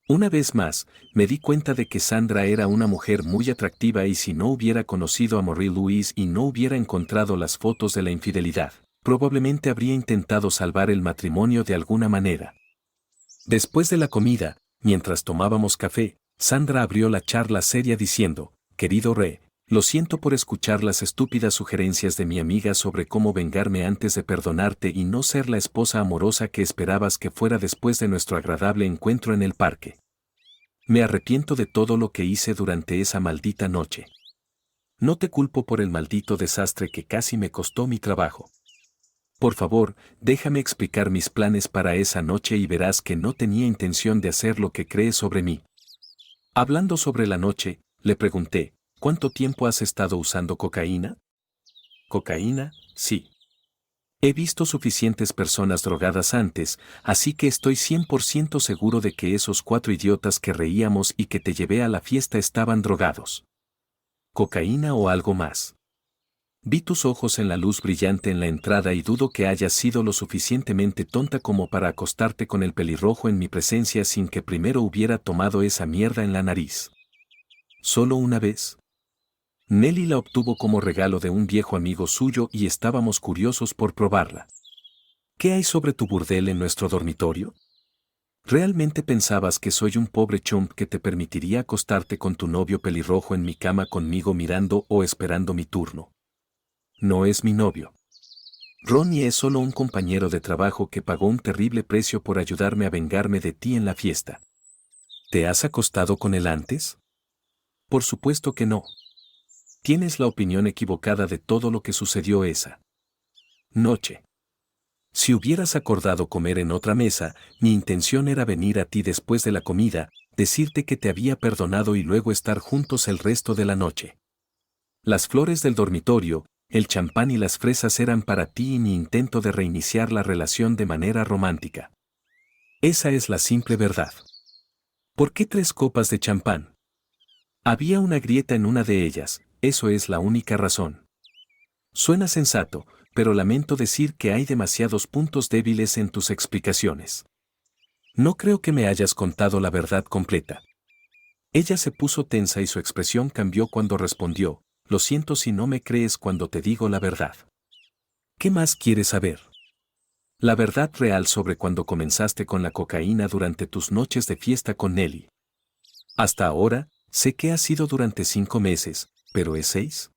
Speaker 1: Una vez más, me di cuenta de que Sandra era una mujer muy atractiva y si no hubiera conocido a Marie-Louise y no hubiera encontrado las fotos de la infidelidad, probablemente habría intentado salvar el matrimonio de alguna manera. Después de la comida, mientras tomábamos café, Sandra abrió la charla seria diciendo: querido Re, lo siento por escuchar las estúpidas sugerencias de mi amiga sobre cómo vengarme antes de perdonarte y no ser la esposa amorosa que esperabas que fuera después de nuestro agradable encuentro en el parque. Me arrepiento de todo lo que hice durante esa maldita noche. No te culpo por el maldito desastre que casi me costó mi trabajo. Por favor, déjame explicar mis planes para esa noche y verás que no tenía intención de hacer lo que crees sobre mí. Hablando sobre la noche, le pregunté: ¿cuánto tiempo has estado usando cocaína? ¿Cocaína? Sí. He visto suficientes personas drogadas antes, así que estoy 100% seguro de que esos 4 idiotas que reíamos y que te llevé a la fiesta estaban drogados. ¿Cocaína o algo más? Vi tus ojos en la luz brillante en la entrada y dudo que hayas sido lo suficientemente tonta como para acostarte con el pelirrojo en mi presencia sin que primero hubiera tomado esa mierda en la nariz. ¿Solo una vez? Nelly la obtuvo como regalo de un viejo amigo suyo y estábamos curiosos por probarla. ¿Qué hay sobre tu burdel en nuestro dormitorio? ¿Realmente pensabas que soy un pobre chump que te permitiría acostarte con tu novio pelirrojo en mi cama conmigo mirando o esperando mi turno? No es mi novio. Ronnie es solo un compañero de trabajo que pagó un terrible precio por ayudarme a vengarme de ti en la fiesta. ¿Te has acostado con él antes? Por supuesto que no. Tienes la opinión equivocada de todo lo que sucedió esa noche. Si hubieras acordado comer en otra mesa, mi intención era venir a ti después de la comida, decirte que te había perdonado y luego estar juntos el resto de la noche. Las flores del dormitorio, el champán y las fresas eran para ti y mi intento de reiniciar la relación de manera romántica. Esa es la simple verdad. ¿Por qué 3 copas de champán? Había una grieta en una de ellas, eso es la única razón. Suena sensato, pero lamento decir que hay demasiados puntos débiles en tus explicaciones. No creo que me hayas contado la verdad completa. Ella se puso tensa y su expresión cambió cuando respondió: lo siento si no me crees cuando te digo la verdad. ¿Qué más quieres saber? La verdad real sobre cuando comenzaste con la cocaína durante tus noches de fiesta con Nelly. Hasta ahora, sé que ha sido durante 5 meses, pero ¿es 6?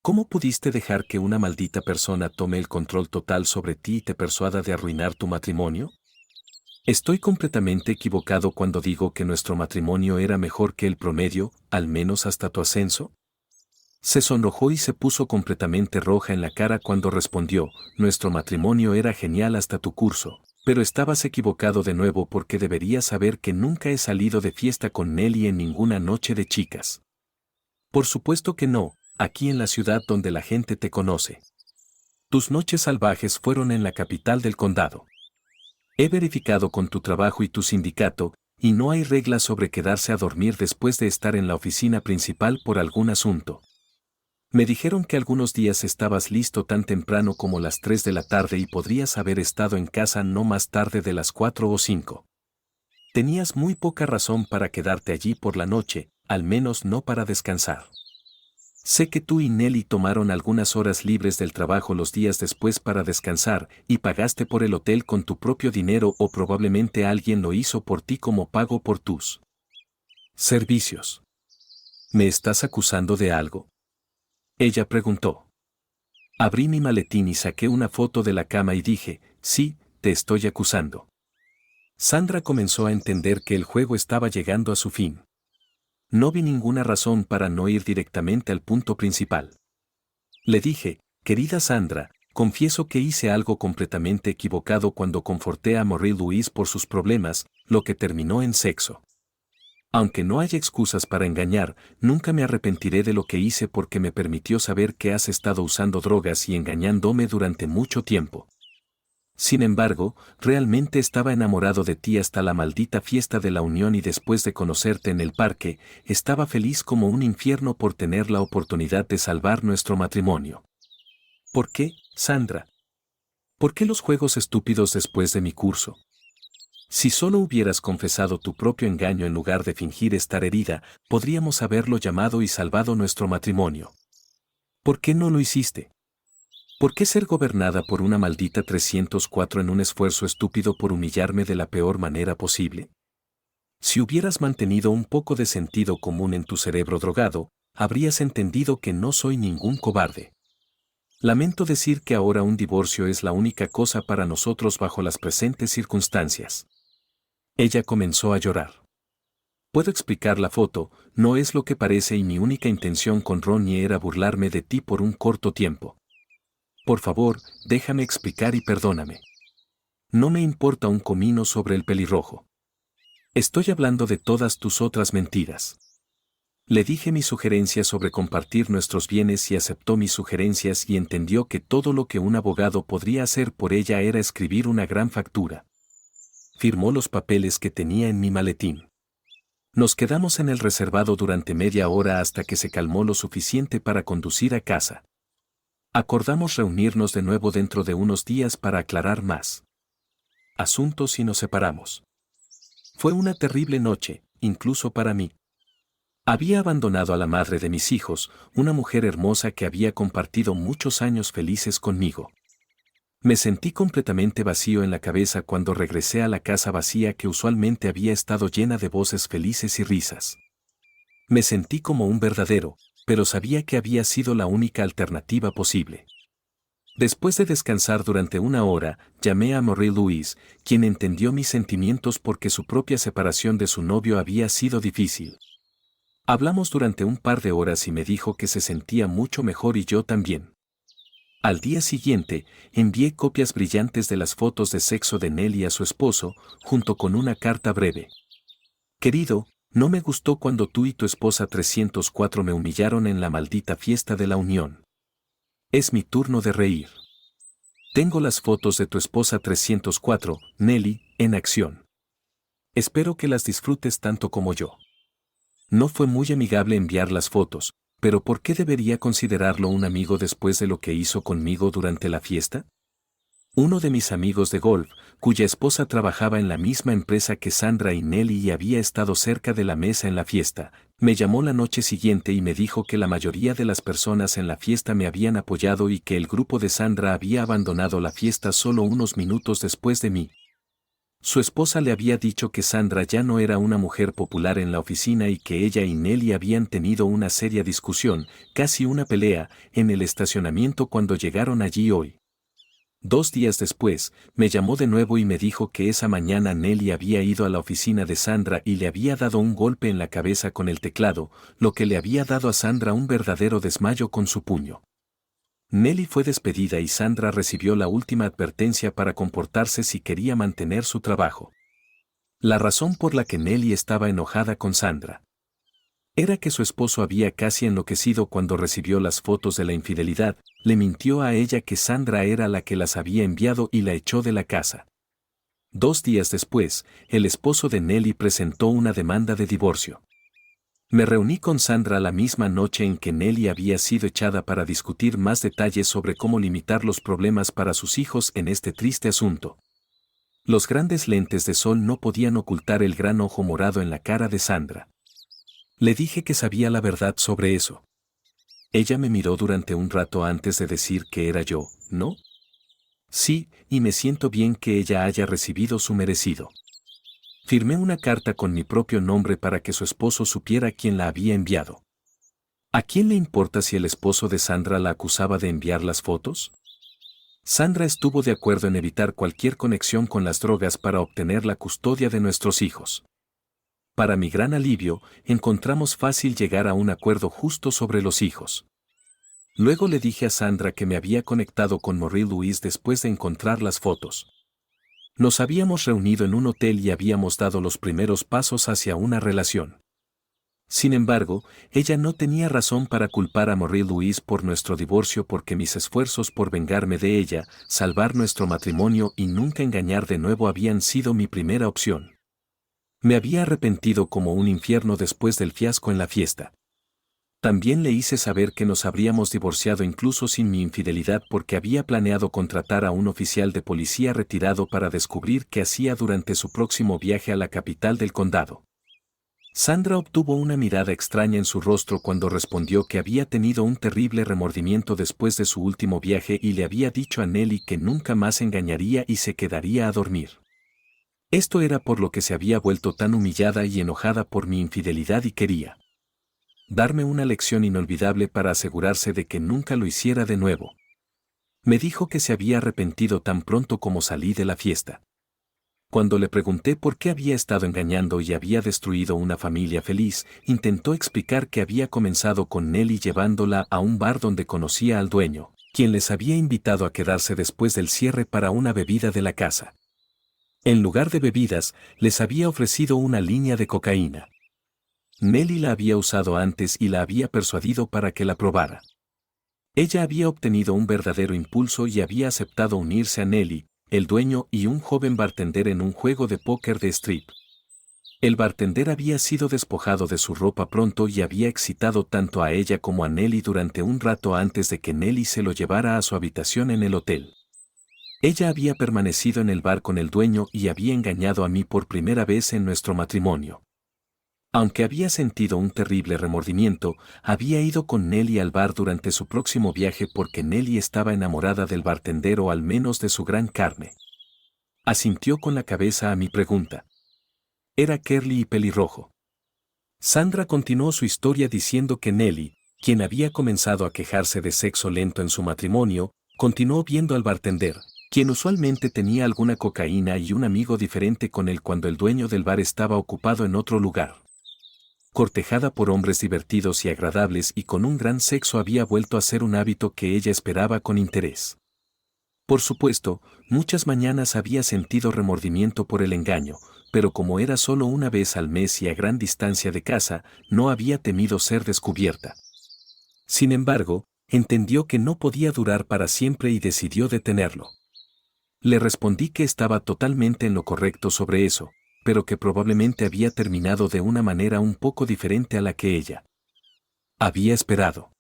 Speaker 1: ¿Cómo pudiste dejar que una maldita persona tome el control total sobre ti y te persuada de arruinar tu matrimonio? Estoy completamente equivocado cuando digo que nuestro matrimonio era mejor que el promedio, al menos hasta tu ascenso. Se sonrojó y se puso completamente roja en la cara cuando respondió, nuestro matrimonio era genial hasta tu curso, pero estabas equivocado de nuevo porque deberías saber que nunca he salido de fiesta con Nelly en ninguna noche de chicas. Por supuesto que no, aquí en la ciudad donde la gente te conoce. Tus noches salvajes fueron en la capital del condado. He verificado con tu trabajo y tu sindicato, y no hay reglas sobre quedarse a dormir después de estar en la oficina principal por algún asunto. Me dijeron que algunos días estabas listo tan temprano como las 3 de la tarde y podrías haber estado en casa no más tarde de las 4 o 5. Tenías muy poca razón para quedarte allí por la noche, al menos no para descansar. Sé que tú y Nelly tomaron algunas horas libres del trabajo los días después para descansar y pagaste por el hotel con tu propio dinero o probablemente alguien lo hizo por ti como pago por tus servicios. ¿Me estás acusando de algo? Ella preguntó. Abrí mi maletín y saqué una foto de la cama y dije, sí, te estoy acusando. Sandra comenzó a entender que el juego estaba llegando a su fin. No vi ninguna razón para no ir directamente al punto principal. Le dije, querida Sandra, confieso que hice algo completamente equivocado cuando conforté a Marie Louise por sus problemas, lo que terminó en sexo. Aunque no hay excusas para engañar, nunca me arrepentiré de lo que hice porque me permitió saber que has estado usando drogas y engañándome durante mucho tiempo. Sin embargo, realmente estaba enamorado de ti hasta la maldita fiesta de la unión y después de conocerte en el parque, estaba feliz como un infierno por tener la oportunidad de salvar nuestro matrimonio. ¿Por qué, Sandra? ¿Por qué los juegos estúpidos después de mi curso? Si solo hubieras confesado tu propio engaño en lugar de fingir estar herida, podríamos haberlo llamado y salvado nuestro matrimonio. ¿Por qué no lo hiciste? ¿Por qué ser gobernada por una maldita 304 en un esfuerzo estúpido por humillarme de la peor manera posible? Si hubieras mantenido un poco de sentido común en tu cerebro drogado, habrías entendido que no soy ningún cobarde. Lamento decir que ahora un divorcio es la única cosa para nosotros bajo las presentes circunstancias. Ella comenzó a llorar. Puedo explicar la foto, no es lo que parece y mi única intención con Ronnie era burlarme de ti por un corto tiempo. Por favor, déjame explicar y perdóname. No me importa un comino sobre el pelirrojo. Estoy hablando de todas tus otras mentiras. Le dije mis sugerencias sobre compartir nuestros bienes y aceptó mis sugerencias y entendió que todo lo que un abogado podría hacer por ella era escribir una gran factura. Firmó los papeles que tenía en mi maletín. Nos quedamos en el reservado durante media hora hasta que se calmó lo suficiente para conducir a casa. Acordamos reunirnos de nuevo dentro de unos días para aclarar más asuntos y nos separamos. Fue una terrible noche, incluso para mí. Había abandonado a la madre de mis hijos, una mujer hermosa que había compartido muchos años felices conmigo. Me sentí completamente vacío en la cabeza cuando regresé a la casa vacía que usualmente había estado llena de voces felices y risas. Me sentí como un verdadero, pero sabía que había sido la única alternativa posible. Después de descansar durante una hora, llamé a Marie Louise, quien entendió mis sentimientos porque su propia separación de su novio había sido difícil. Hablamos durante un par de horas y me dijo que se sentía mucho mejor y yo también. Al día siguiente, envié copias brillantes de las fotos de sexo de Nelly a su esposo, junto con una carta breve. Querido, no me gustó cuando tú y tu esposa 304 me humillaron en la maldita fiesta de la unión. Es mi turno de reír. Tengo las fotos de tu esposa 304, Nelly, en acción. Espero que las disfrutes tanto como yo. No fue muy amigable enviar las fotos, pero ¿por qué debería considerarlo un amigo después de lo que hizo conmigo durante la fiesta? Uno de mis amigos de golf, cuya esposa trabajaba en la misma empresa que Sandra y Nelly y había estado cerca de la mesa en la fiesta, me llamó la noche siguiente y me dijo que la mayoría de las personas en la fiesta me habían apoyado y que el grupo de Sandra había abandonado la fiesta solo unos minutos después de mí. Su esposa le había dicho que Sandra ya no era una mujer popular en la oficina y que ella y Nelly habían tenido una seria discusión, casi una pelea, en el estacionamiento cuando llegaron allí hoy. 2 días después, me llamó de nuevo y me dijo que esa mañana Nelly había ido a la oficina de Sandra y le había dado un golpe en la cabeza con el teclado, lo que le había dado a Sandra un verdadero desmayo con su puño. Nelly fue despedida y Sandra recibió la última advertencia para comportarse si quería mantener su trabajo. La razón por la que Nelly estaba enojada con Sandra era que su esposo había casi enloquecido cuando recibió las fotos de la infidelidad, le mintió a ella que Sandra era la que las había enviado y la echó de la casa. 2 días después, el esposo de Nelly presentó una demanda de divorcio. Me reuní con Sandra la misma noche en que Nelly había sido echada para discutir más detalles sobre cómo limitar los problemas para sus hijos en este triste asunto. Los grandes lentes de sol no podían ocultar el gran ojo morado en la cara de Sandra. Le dije que sabía la verdad sobre eso. Ella me miró durante un rato antes de decir que era yo, ¿no? Sí, y me siento bien que ella haya recibido su merecido. Firmé una carta con mi propio nombre para que su esposo supiera quién la había enviado. ¿A quién le importa si el esposo de Sandra la acusaba de enviar las fotos? Sandra estuvo de acuerdo en evitar cualquier conexión con las drogas para obtener la custodia de nuestros hijos. Para mi gran alivio, encontramos fácil llegar a un acuerdo justo sobre los hijos. Luego le dije a Sandra que me había conectado con Marie-Louise después de encontrar las fotos. Nos habíamos reunido en un hotel y habíamos dado los primeros pasos hacia una relación. Sin embargo, ella no tenía razón para culpar a Marie-Louise por nuestro divorcio porque mis esfuerzos por vengarme de ella, salvar nuestro matrimonio y nunca engañar de nuevo habían sido mi primera opción. Me había arrepentido como un infierno después del fiasco en la fiesta. También le hice saber que nos habríamos divorciado incluso sin mi infidelidad porque había planeado contratar a un oficial de policía retirado para descubrir qué hacía durante su próximo viaje a la capital del condado. Sandra obtuvo una mirada extraña en su rostro cuando respondió que había tenido un terrible remordimiento después de su último viaje y le había dicho a Nelly que nunca más engañaría y se quedaría a dormir. Esto era por lo que se había vuelto tan humillada y enojada por mi infidelidad y quería darme una lección inolvidable para asegurarse de que nunca lo hiciera de nuevo. Me dijo que se había arrepentido tan pronto como salí de la fiesta. Cuando le pregunté por qué había estado engañando y había destruido una familia feliz, intentó explicar que había comenzado con Nelly llevándola a un bar donde conocía al dueño, quien les había invitado a quedarse después del cierre para una bebida de la casa. En lugar de bebidas, les había ofrecido una línea de cocaína. Nelly la había usado antes y la había persuadido para que la probara. Ella había obtenido un verdadero impulso y había aceptado unirse a Nelly, el dueño y un joven bartender en un juego de póker de strip. El bartender había sido despojado de su ropa pronto y había excitado tanto a ella como a Nelly durante un rato antes de que Nelly se lo llevara a su habitación en el hotel. Ella había permanecido en el bar con el dueño y había engañado a mí por primera vez en nuestro matrimonio. Aunque había sentido un terrible remordimiento, había ido con Nelly al bar durante su próximo viaje porque Nelly estaba enamorada del bartender o al menos de su gran carne. Asintió con la cabeza a mi pregunta. Era curly y pelirrojo. Sandra continuó su historia diciendo que Nelly, quien había comenzado a quejarse de sexo lento en su matrimonio, continuó viendo al bartender, quien usualmente tenía alguna cocaína y un amigo diferente con él cuando el dueño del bar estaba ocupado en otro lugar. Cortejada por hombres divertidos y agradables y con un gran sexo había vuelto a ser un hábito que ella esperaba con interés. Por supuesto, muchas mañanas había sentido remordimiento por el engaño, pero como era solo una vez al mes y a gran distancia de casa, no había temido ser descubierta. Sin embargo, entendió que no podía durar para siempre y decidió detenerlo. Le respondí que estaba totalmente en lo correcto sobre eso, pero que probablemente había terminado de una manera un poco diferente a la que ella había esperado.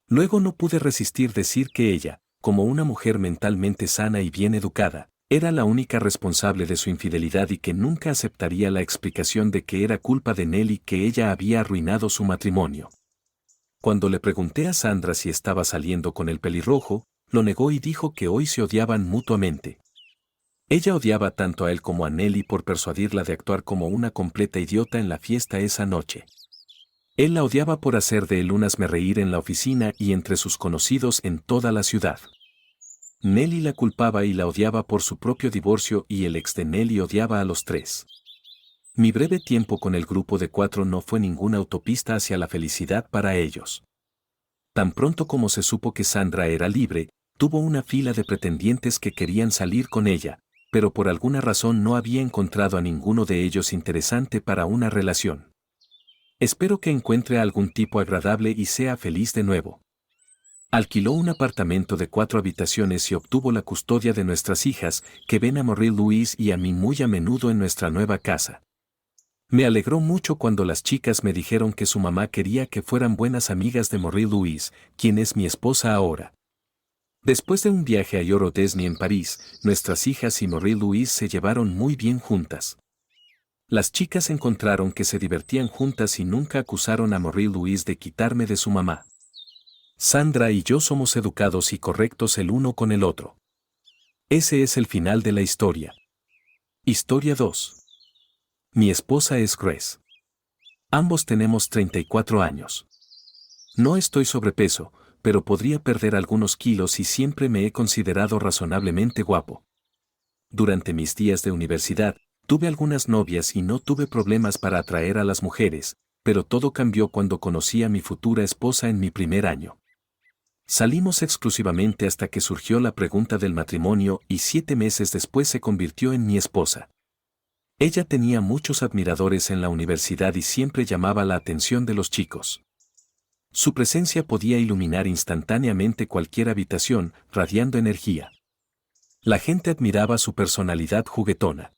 Speaker 1: Luego no pude resistir decir que ella, como una mujer mentalmente sana y bien educada, era la única responsable de su infidelidad y que nunca aceptaría la explicación de que era culpa de Nelly que ella había arruinado su matrimonio. Cuando le pregunté a Sandra si estaba saliendo con el pelirrojo, lo negó y dijo que hoy se odiaban mutuamente. Ella odiaba tanto a él como a Nelly por persuadirla de actuar como una completa idiota en la fiesta esa noche. Él la odiaba por hacer de él un hazmerreír en la oficina y entre sus conocidos en toda la ciudad. Nelly la culpaba y la odiaba por su propio divorcio y el ex de Nelly odiaba a los tres. Mi breve tiempo con el grupo de 4 no fue ninguna autopista hacia la felicidad para ellos. Tan pronto como se supo que Sandra era libre, tuvo una fila de pretendientes que querían salir con ella, pero por alguna razón no había encontrado a ninguno de ellos interesante para una relación. Espero que encuentre a algún tipo agradable y sea feliz de nuevo. Alquiló un apartamento de 4 habitaciones y obtuvo la custodia de nuestras hijas, que ven a Marie-Louise y a mí muy a menudo en nuestra nueva casa. Me alegró mucho cuando las chicas me dijeron que su mamá quería que fueran buenas amigas de Marie-Louise, quien es mi esposa ahora. Después de un viaje a Euro Disney en París, nuestras hijas y Marie-Louise se llevaron muy bien juntas. Las chicas encontraron que se divertían juntas y nunca acusaron a Marie-Louise de quitarme de su mamá. Sandra y yo somos educados y correctos el uno con el otro. Ese es el final de la historia. Historia 2. Mi esposa es Grace. Ambos tenemos 34 años. No estoy sobrepeso, pero podría perder algunos kilos y siempre me he considerado razonablemente guapo. Durante mis días de universidad, tuve algunas novias y no tuve problemas para atraer a las mujeres, pero todo cambió cuando conocí a mi futura esposa en mi primer año. Salimos exclusivamente hasta que surgió la pregunta del matrimonio y 7 meses después se convirtió en mi esposa. Ella tenía muchos admiradores en la universidad y siempre llamaba la atención de los chicos. Su presencia podía iluminar instantáneamente cualquier habitación, radiando energía. La gente admiraba su personalidad juguetona.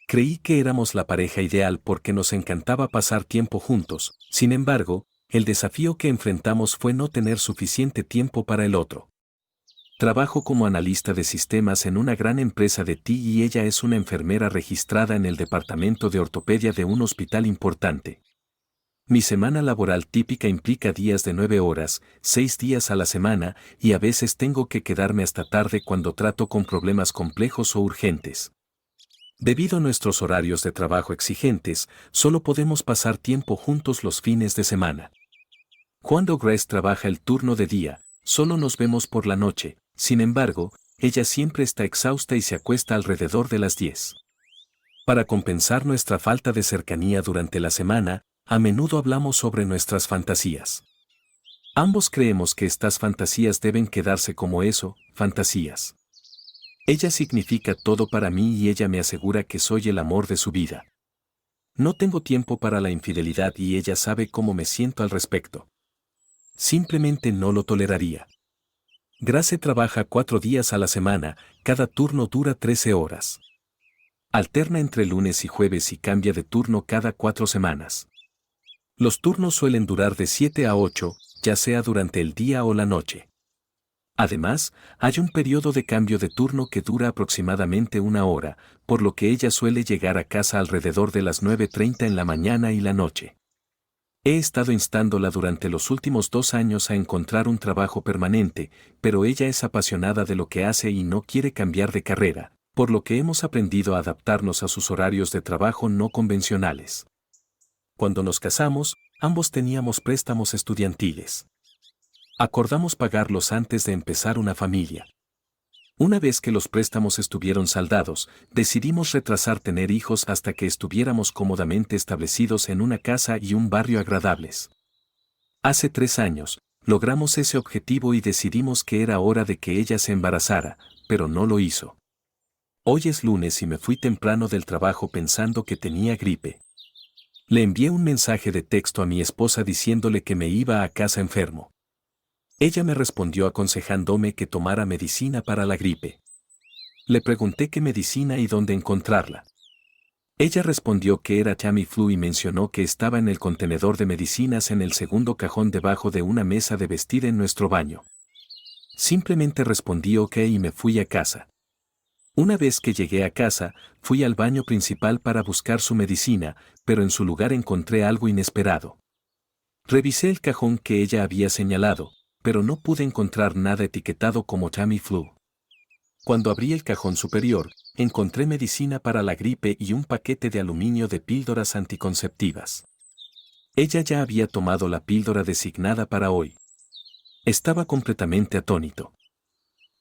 Speaker 1: Creí que éramos la pareja ideal porque nos encantaba pasar tiempo juntos, sin embargo, el desafío que enfrentamos fue no tener suficiente tiempo para el otro. Trabajo como analista de sistemas en una gran empresa de TI y ella es una enfermera registrada en el departamento de ortopedia de un hospital importante. Mi semana laboral típica implica días de 9 horas, 6 días a la semana, y a veces tengo que quedarme hasta tarde cuando trato con problemas complejos o urgentes. Debido a nuestros horarios de trabajo exigentes, solo podemos pasar tiempo juntos los fines de semana. Cuando Grace trabaja el turno de día, solo nos vemos por la noche, sin embargo, ella siempre está exhausta y se acuesta alrededor de las 10. Para compensar nuestra falta de cercanía durante la semana, a menudo hablamos sobre nuestras fantasías. Ambos creemos que estas fantasías deben quedarse como eso, fantasías. Ella significa todo para mí y ella me asegura que soy el amor de su vida. No tengo tiempo para la infidelidad y ella sabe cómo me siento al respecto. Simplemente no lo toleraría. Grace trabaja 4 días a la semana, cada turno dura 13 horas. Alterna entre lunes y jueves y cambia de turno cada 4 semanas. Los turnos suelen durar de 7 a 8, ya sea durante el día o la noche. Además, hay un periodo de cambio de turno que dura aproximadamente 1 hora, por lo que ella suele llegar a casa alrededor de las 9:30 en la mañana y la noche. He estado instándola durante los últimos 2 años a encontrar un trabajo permanente, pero ella es apasionada de lo que hace y no quiere cambiar de carrera, por lo que hemos aprendido a adaptarnos a sus horarios de trabajo no convencionales. Cuando nos casamos, ambos teníamos préstamos estudiantiles. Acordamos pagarlos antes de empezar una familia. Una vez que los préstamos estuvieron saldados, decidimos retrasar tener hijos hasta que estuviéramos cómodamente establecidos en una casa y un barrio agradables. Hace 3 años, logramos ese objetivo y decidimos que era hora de que ella se embarazara, pero no lo hizo. Hoy es lunes y me fui temprano del trabajo pensando que tenía gripe. Le envié un mensaje de texto a mi esposa diciéndole que me iba a casa enfermo. Ella me respondió aconsejándome que tomara medicina para la gripe. Le pregunté qué medicina y dónde encontrarla. Ella respondió que era Tamiflu y mencionó que estaba en el contenedor de medicinas en el segundo cajón debajo de una mesa de vestir en nuestro baño. Simplemente respondí ok y me fui a casa. Una vez que llegué a casa, fui al baño principal para buscar su medicina, pero en su lugar encontré algo inesperado. Revisé el cajón que ella había señalado, pero no pude encontrar nada etiquetado como Tamiflu. Cuando abrí el cajón superior, encontré medicina para la gripe y un paquete de aluminio de píldoras anticonceptivas. Ella ya había tomado la píldora designada para hoy. Estaba completamente atónito.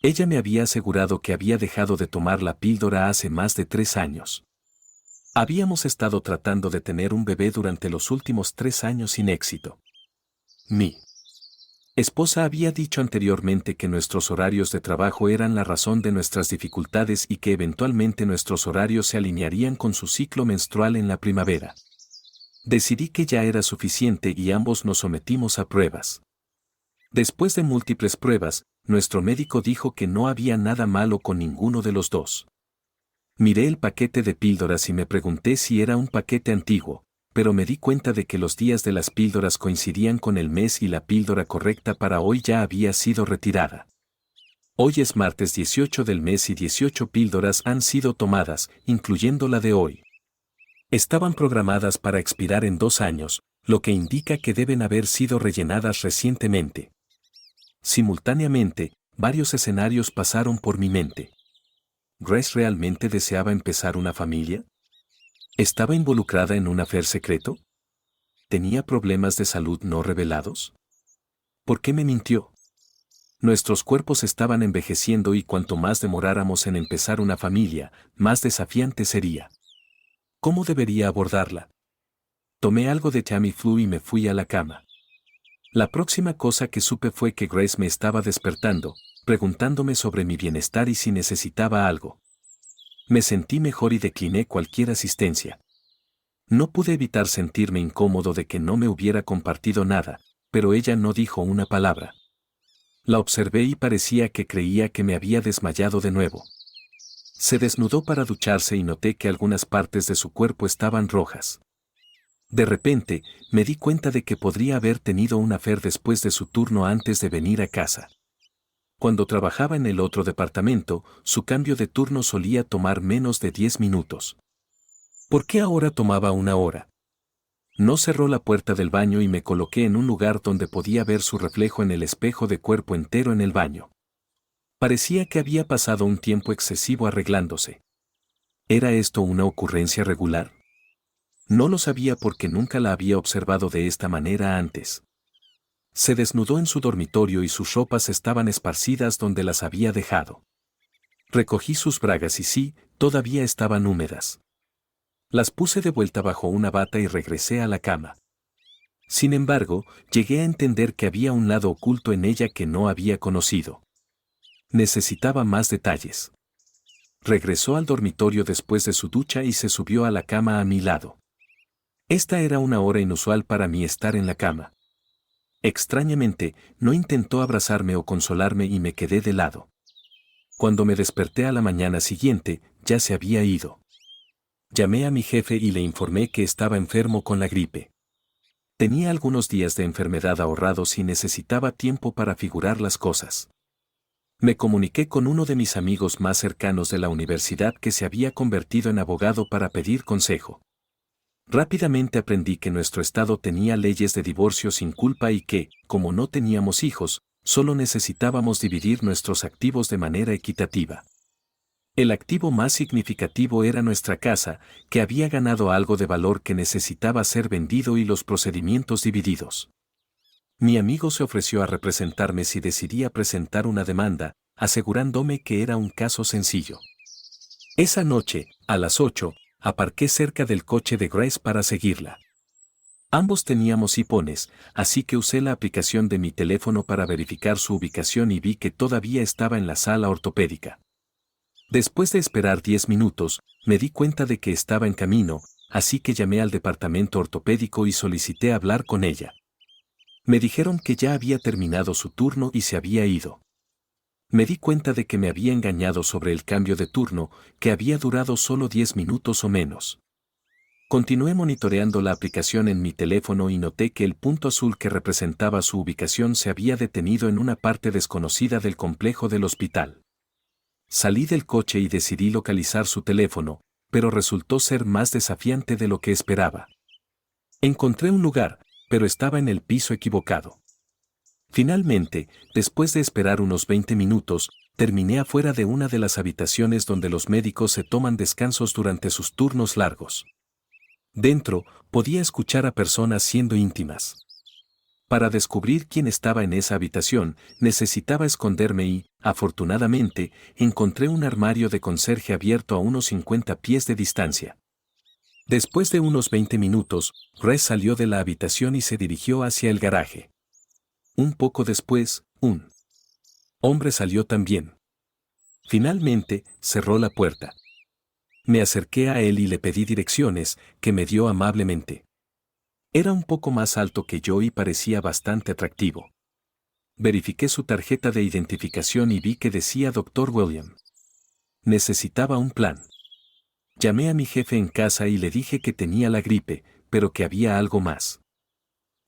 Speaker 1: Ella me había asegurado que había dejado de tomar la píldora hace más de 3 años. Habíamos estado tratando de tener un bebé durante los últimos 3 años sin éxito. Mi esposa había dicho anteriormente que nuestros horarios de trabajo eran la razón de nuestras dificultades y que eventualmente nuestros horarios se alinearían con su ciclo menstrual en la primavera. Decidí que ya era suficiente y ambos nos sometimos a pruebas. Después de múltiples pruebas, nuestro médico dijo que no había nada malo con ninguno de los dos. Miré el paquete de píldoras y me pregunté si era un paquete antiguo, pero me di cuenta de que los días de las píldoras coincidían con el mes y la píldora correcta para hoy ya había sido retirada. Hoy es martes 18 del mes y 18 píldoras han sido tomadas, incluyendo la de hoy. Estaban programadas para expirar en 2 años, lo que indica que deben haber sido rellenadas recientemente. Simultáneamente, varios escenarios pasaron por mi mente. ¿Grace realmente deseaba empezar una familia? ¿Estaba involucrada en un affair secreto? ¿Tenía problemas de salud no revelados? ¿Por qué me mintió? Nuestros cuerpos estaban envejeciendo y cuanto más demoráramos en empezar una familia, más desafiante sería. ¿Cómo debería abordarla? Tomé algo de Tamiflu y me fui a la cama. La próxima cosa que supe fue que Grace me estaba despertando, preguntándome sobre mi bienestar y si necesitaba algo. Me sentí mejor y decliné cualquier asistencia. No pude evitar sentirme incómodo de que no me hubiera compartido nada, pero ella no dijo una palabra. La observé y parecía que creía que me había desmayado de nuevo. Se desnudó para ducharse y noté que algunas partes de su cuerpo estaban rojas. De repente, me di cuenta de que podría haber tenido un affair después de su turno antes de venir a casa. Cuando trabajaba en el otro departamento, su cambio de turno solía tomar menos de 10 minutos. ¿Por qué ahora tomaba 1 hora? No cerró la puerta del baño y me coloqué en un lugar donde podía ver su reflejo en el espejo de cuerpo entero en el baño. Parecía que había pasado un tiempo excesivo arreglándose. ¿Era esto una ocurrencia regular? No lo sabía porque nunca la había observado de esta manera antes. Se desnudó en su dormitorio y sus ropas estaban esparcidas donde las había dejado. Recogí sus bragas y sí, todavía estaban húmedas. Las puse de vuelta bajo una bata y regresé a la cama. Sin embargo, llegué a entender que había un lado oculto en ella que no había conocido. Necesitaba más detalles. Regresó al dormitorio después de su ducha y se subió a la cama a mi lado. Esta era una hora inusual para mí estar en la cama. Extrañamente, no intentó abrazarme o consolarme y me quedé de lado. Cuando me desperté a la mañana siguiente, ya se había ido. Llamé a mi jefe y le informé que estaba enfermo con la gripe. Tenía algunos días de enfermedad ahorrados y necesitaba tiempo para figurar las cosas. Me comuniqué con uno de mis amigos más cercanos de la universidad que se había convertido en abogado para pedir consejo. Rápidamente aprendí que nuestro estado tenía leyes de divorcio sin culpa y que, como no teníamos hijos, solo necesitábamos dividir nuestros activos de manera equitativa. El activo más significativo era nuestra casa, que había ganado algo de valor que necesitaba ser vendido y los procedimientos divididos. Mi amigo se ofreció a representarme si decidía presentar una demanda, asegurándome que era un caso sencillo. Esa noche, a las 8, aparqué cerca del coche de Grace para seguirla. Ambos teníamos iPhones, así que usé la aplicación de mi teléfono para verificar su ubicación y vi que todavía estaba en la sala ortopédica. Después de esperar 10 minutos, me di cuenta de que estaba en camino, así que llamé al departamento ortopédico y solicité hablar con ella. Me dijeron que ya había terminado su turno y se había ido. Me di cuenta de que me había engañado sobre el cambio de turno, que había durado solo 10 minutos o menos. Continué monitoreando la aplicación en mi teléfono y noté que el punto azul que representaba su ubicación se había detenido en una parte desconocida del complejo del hospital. Salí del coche y decidí localizar su teléfono, pero resultó ser más desafiante de lo que esperaba. Encontré un lugar, pero estaba en el piso equivocado. Finalmente, después de esperar unos 20 minutos, terminé afuera de una de las habitaciones donde los médicos se toman descansos durante sus turnos largos. Dentro, podía escuchar a personas siendo íntimas. Para descubrir quién estaba en esa habitación, necesitaba esconderme y, afortunadamente, encontré un armario de conserje abierto a unos 50 pies de distancia. Después de unos 20 minutos, Grace salió de la habitación y se dirigió hacia el garaje. Un poco después, un hombre salió también. Finalmente, cerró la puerta. Me acerqué a él y le pedí direcciones, que me dio amablemente. Era un poco más alto que yo y parecía bastante atractivo. Verifiqué su tarjeta de identificación y vi que decía Dr. William. Necesitaba un plan. Llamé a mi jefe en casa y le dije que tenía la gripe, pero que había algo más.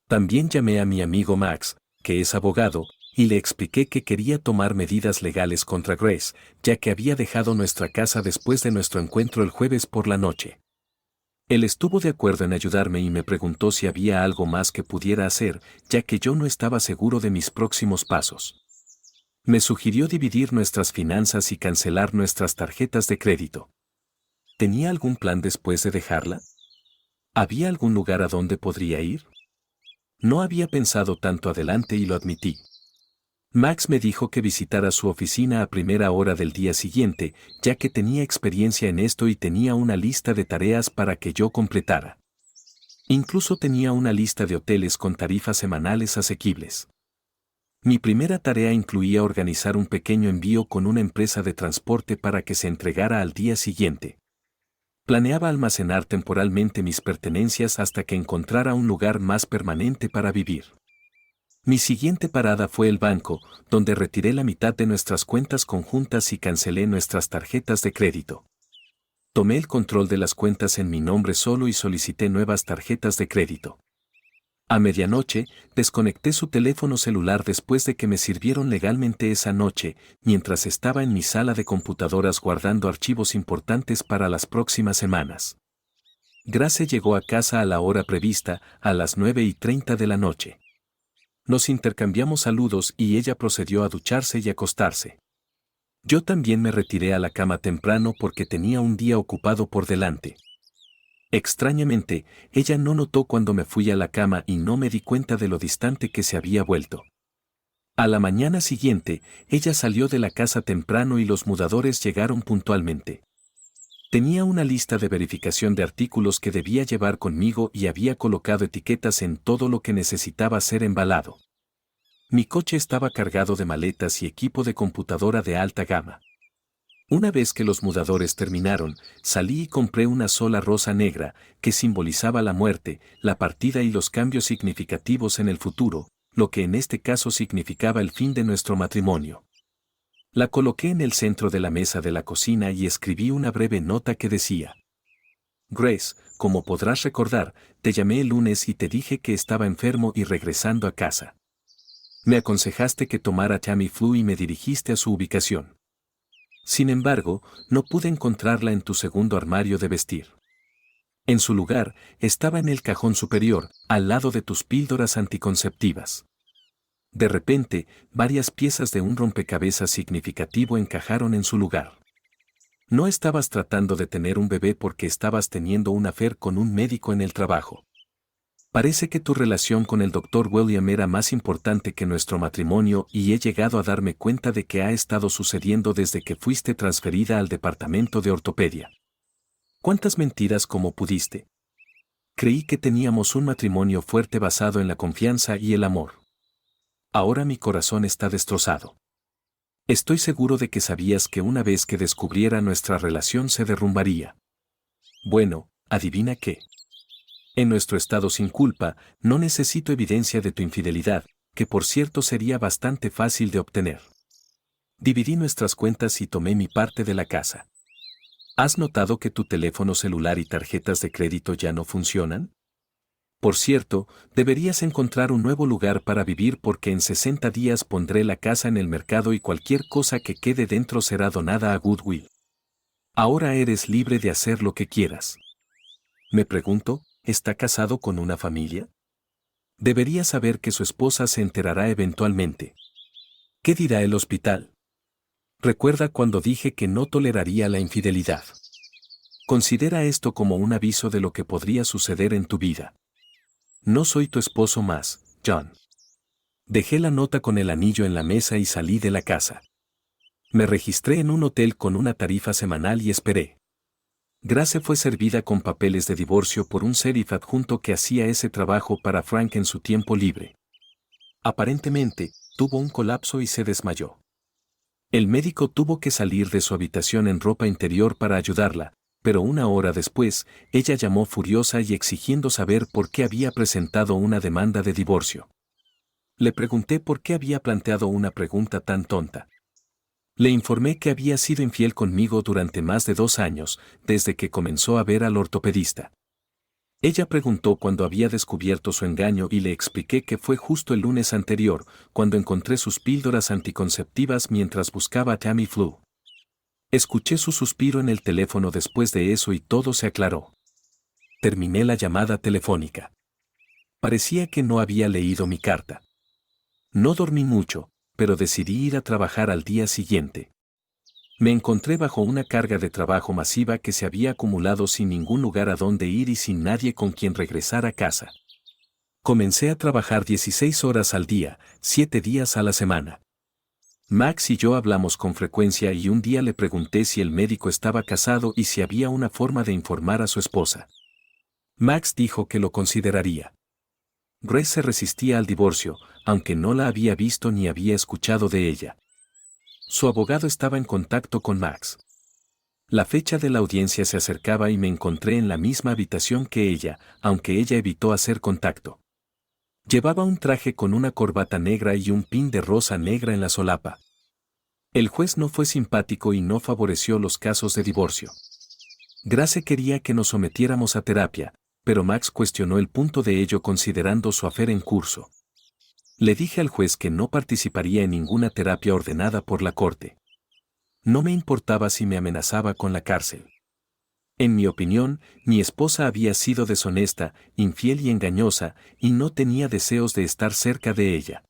Speaker 1: También llamé a mi amigo Max, que es abogado, y le expliqué que quería tomar medidas legales contra Grace, ya que había dejado nuestra casa después de nuestro encuentro el jueves por la noche. Él estuvo de acuerdo en ayudarme y me preguntó si había algo más que pudiera hacer, ya que yo no estaba seguro de mis próximos pasos. Me sugirió dividir nuestras finanzas y cancelar nuestras tarjetas de crédito. ¿Tenía algún plan después de dejarla? ¿Había algún lugar a donde podría ir? No había pensado tanto adelante y lo admití. Max me dijo que visitara su oficina a primera hora del día siguiente, ya que tenía experiencia en esto y tenía una lista de tareas para que yo completara. Incluso tenía una lista de hoteles con tarifas semanales asequibles. Mi primera tarea incluía organizar un pequeño envío con una empresa de transporte para que se entregara al día siguiente. Planeaba almacenar temporalmente mis pertenencias hasta que encontrara un lugar más permanente para vivir. Mi siguiente parada fue el banco, donde retiré la mitad de nuestras cuentas conjuntas y cancelé nuestras tarjetas de crédito. Tomé el control de las cuentas en mi nombre solo y solicité nuevas tarjetas de crédito. A medianoche, desconecté su teléfono celular después de que me sirvieron legalmente esa noche, mientras estaba en mi sala de computadoras guardando archivos importantes para las próximas semanas. Grace llegó a casa a la hora prevista, a las 9:30 de la noche. Nos intercambiamos saludos y ella procedió a ducharse y acostarse. Yo también me retiré a la cama temprano porque tenía un día ocupado por delante. Extrañamente, ella no notó cuando me fui a la cama y no me di cuenta de lo distante que se había vuelto. A la mañana siguiente, ella salió de la casa temprano y los mudadores llegaron puntualmente. Tenía una lista de verificación de artículos que debía llevar conmigo y había colocado etiquetas en todo lo que necesitaba ser embalado. Mi coche estaba cargado de maletas y equipo de computadora de alta gama. Una vez que los mudadores terminaron, salí y compré una sola rosa negra, que simbolizaba la muerte, la partida y los cambios significativos en el futuro, lo que en este caso significaba el fin de nuestro matrimonio. La coloqué en el centro de la mesa de la cocina y escribí una breve nota que decía: Grace, como podrás recordar, te llamé el lunes y te dije que estaba enfermo y regresando a casa. Me aconsejaste que tomara Tamiflu y me dirigiste a su ubicación. Sin embargo, no pude encontrarla en tu segundo armario de vestir. En su lugar, estaba en el cajón superior, al lado de tus píldoras anticonceptivas. De repente, varias piezas de un rompecabezas significativo encajaron en su lugar. No estabas tratando de tener un bebé porque estabas teniendo un affair con un médico en el trabajo. Parece que tu relación con el Dr. William era más importante que nuestro matrimonio y he llegado a darme cuenta de que ha estado sucediendo desde que fuiste transferida al departamento de ortopedia. ¿Cuántas mentiras como pudiste? Creí que teníamos un matrimonio fuerte basado en la confianza y el amor. Ahora mi corazón está destrozado. Estoy seguro de que sabías que una vez que descubriera nuestra relación se derrumbaría. Bueno, adivina qué. En nuestro estado sin culpa, no necesito evidencia de tu infidelidad, que por cierto sería bastante fácil de obtener. Dividí nuestras cuentas y tomé mi parte de la casa. ¿Has notado que tu teléfono celular y tarjetas de crédito ya no funcionan? Por cierto, deberías encontrar un nuevo lugar para vivir porque en 60 días pondré la casa en el mercado y cualquier cosa que quede dentro será donada a Goodwill. Ahora eres libre de hacer lo que quieras. Me pregunto, ¿está casado con una familia? Debería saber que su esposa se enterará eventualmente. ¿Qué dirá el hospital? Recuerda cuando dije que no toleraría la infidelidad. Considera esto como un aviso de lo que podría suceder en tu vida. No soy tu esposo más, John. Dejé la nota con el anillo en la mesa y salí de la casa. Me registré en un hotel con una tarifa semanal y esperé. Grace fue servida con papeles de divorcio por un sheriff adjunto que hacía ese trabajo para Frank en su tiempo libre. Aparentemente, tuvo un colapso y se desmayó. El médico tuvo que salir de su habitación en ropa interior para ayudarla, pero una hora después, ella llamó furiosa y exigiendo saber por qué había presentado una demanda de divorcio. Le pregunté por qué había planteado una pregunta tan tonta. Le informé que había sido infiel conmigo durante más de 2 años, desde que comenzó a ver al ortopedista. Ella preguntó cuándo había descubierto su engaño y le expliqué que fue justo el lunes anterior, cuando encontré sus píldoras anticonceptivas mientras buscaba Tamiflu. Escuché su suspiro en el teléfono después de eso y todo se aclaró. Terminé la llamada telefónica. Parecía que no había leído mi carta. No dormí mucho, pero decidí ir a trabajar al día siguiente. Me encontré bajo una carga de trabajo masiva que se había acumulado sin ningún lugar a donde ir y sin nadie con quien regresar a casa. Comencé a trabajar 16 horas al día, 7 días a la semana. Max y yo hablamos con frecuencia y un día le pregunté si el médico estaba casado y si había una forma de informar a su esposa. Max dijo que lo consideraría. Grace se resistía al divorcio, aunque no la había visto ni había escuchado de ella. Su abogado estaba en contacto con Max. La fecha de la audiencia se acercaba y me encontré en la misma habitación que ella, aunque ella evitó hacer contacto. Llevaba un traje con una corbata negra y un pin de rosa negra en la solapa. El juez no fue simpático y no favoreció los casos de divorcio. Grace quería que nos sometiéramos a terapia, pero Max cuestionó el punto de ello considerando su afer en curso. Le dije al juez que no participaría en ninguna terapia ordenada por la corte. No me importaba si me amenazaba con la cárcel. En mi opinión, mi esposa había sido deshonesta, infiel y engañosa, y no tenía deseos de estar cerca de ella.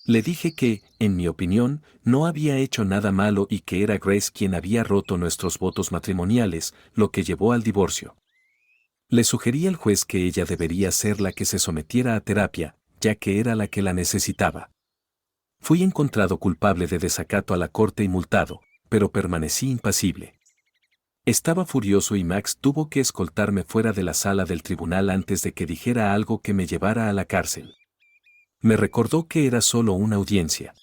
Speaker 1: Le dije que, en mi opinión, no había hecho nada malo y que era Grace quien había roto nuestros votos matrimoniales, lo que llevó al divorcio. Le sugerí al juez que ella debería ser la que se sometiera a terapia, ya que era la que la necesitaba. Fui encontrado culpable de desacato a la corte y multado, pero permanecí impasible. Estaba furioso y Max tuvo que escoltarme fuera de la sala del tribunal antes de que dijera algo que me llevara a la cárcel. Me recordó que era solo una audiencia.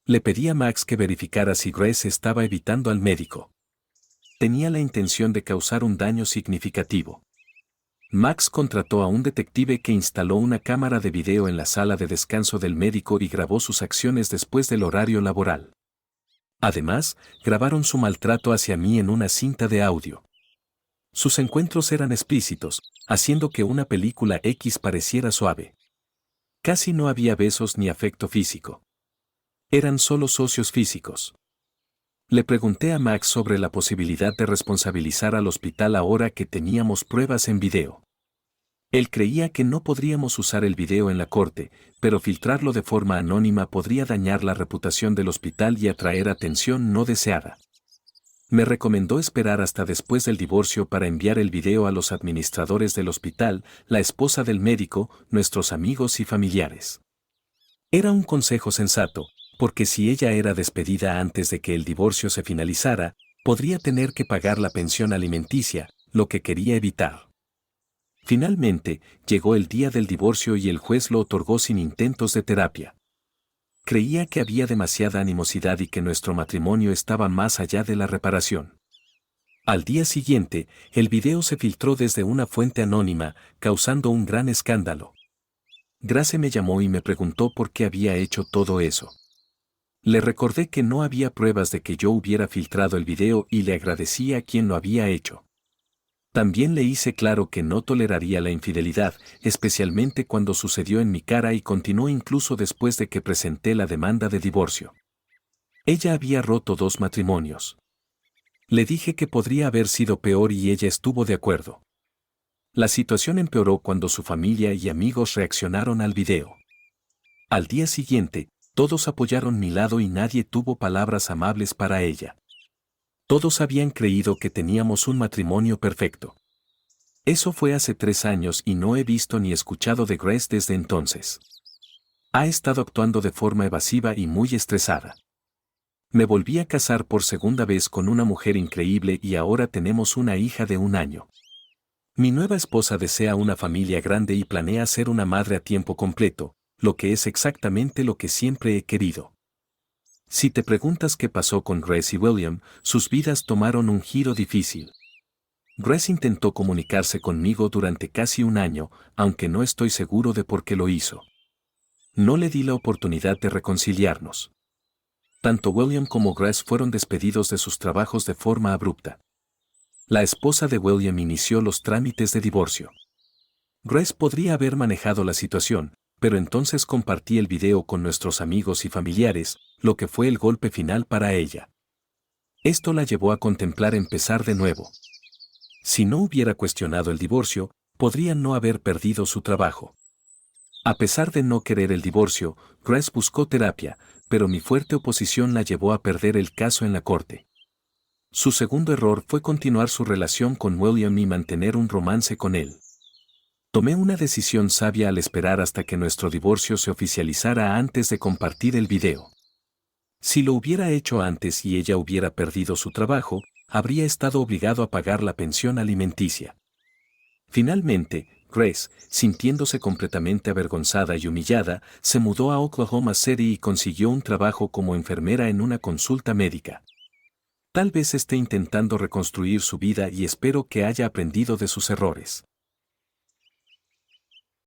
Speaker 1: Le pedí a Max que verificara si Grace estaba evitando al médico. Tenía la intención de causar un daño significativo. Max contrató a un detective que instaló una cámara de video en la sala de descanso del médico y grabó sus acciones después del horario laboral. Además, grabaron su maltrato hacia mí en una cinta de audio. Sus encuentros eran explícitos, haciendo que una película X pareciera suave. Casi no había besos ni afecto físico. Eran solo socios físicos. Le pregunté a Max sobre la posibilidad de responsabilizar al hospital ahora que teníamos pruebas en video. Él creía que no podríamos usar el video en la corte, pero filtrarlo de forma anónima podría dañar la reputación del hospital y atraer atención no deseada. Me recomendó esperar hasta después del divorcio para enviar el video a los administradores del hospital, la esposa del médico, nuestros amigos y familiares. Era un consejo sensato, porque si ella era despedida antes de que el divorcio se finalizara, podría tener que pagar la pensión alimenticia, lo que quería evitar. Finalmente, llegó el día del divorcio y el juez lo otorgó sin intentos de terapia. Creía que había demasiada animosidad y que nuestro matrimonio estaba más allá de la reparación. Al día siguiente, el video se filtró desde una fuente anónima, causando un gran escándalo. Grace me llamó y me preguntó por qué había hecho todo eso. Le recordé que no había pruebas de que yo hubiera filtrado el video y le agradecí a quien lo había hecho. También le hice claro que no toleraría la infidelidad, especialmente cuando sucedió en mi cara, y continuó incluso después de que presenté la demanda de divorcio. Ella había roto 2 matrimonios. Le dije que podría haber sido peor y ella estuvo de acuerdo. La situación empeoró cuando su familia y amigos reaccionaron al video. Al día siguiente, todos apoyaron mi lado y nadie tuvo palabras amables para ella. Todos habían creído que teníamos un matrimonio perfecto. Eso fue hace 3 años y no he visto ni escuchado de Grace desde entonces. Ha estado actuando de forma evasiva y muy estresada. Me volví a casar por segunda vez con una mujer increíble y ahora tenemos una hija de 1 año. Mi nueva esposa desea una familia grande y planea ser una madre a tiempo completo, lo que es exactamente lo que siempre he querido. Si te preguntas qué pasó con Grace y William, sus vidas tomaron un giro difícil. Grace intentó comunicarse conmigo durante casi 1 año, aunque no estoy seguro de por qué lo hizo. No le di la oportunidad de reconciliarnos. Tanto William como Grace fueron despedidos de sus trabajos de forma abrupta. La esposa de William inició los trámites de divorcio. Grace podría haber manejado la situación, pero entonces compartí el video con nuestros amigos y familiares, lo que fue el golpe final para ella. Esto la llevó a contemplar empezar de nuevo. Si no hubiera cuestionado el divorcio, podría no haber perdido su trabajo. A pesar de no querer el divorcio, Grace buscó terapia, pero mi fuerte oposición la llevó a perder el caso en la corte. Su segundo error fue continuar su relación con William y mantener un romance con él. Tomé una decisión sabia al esperar hasta que nuestro divorcio se oficializara antes de compartir el video. Si lo hubiera hecho antes y ella hubiera perdido su trabajo, habría estado obligado a pagar la pensión alimenticia. Finalmente, Grace, sintiéndose completamente avergonzada y humillada, se mudó a Oklahoma City y consiguió un trabajo como enfermera en una consulta médica. Tal vez esté intentando reconstruir su vida y espero que haya aprendido de sus errores.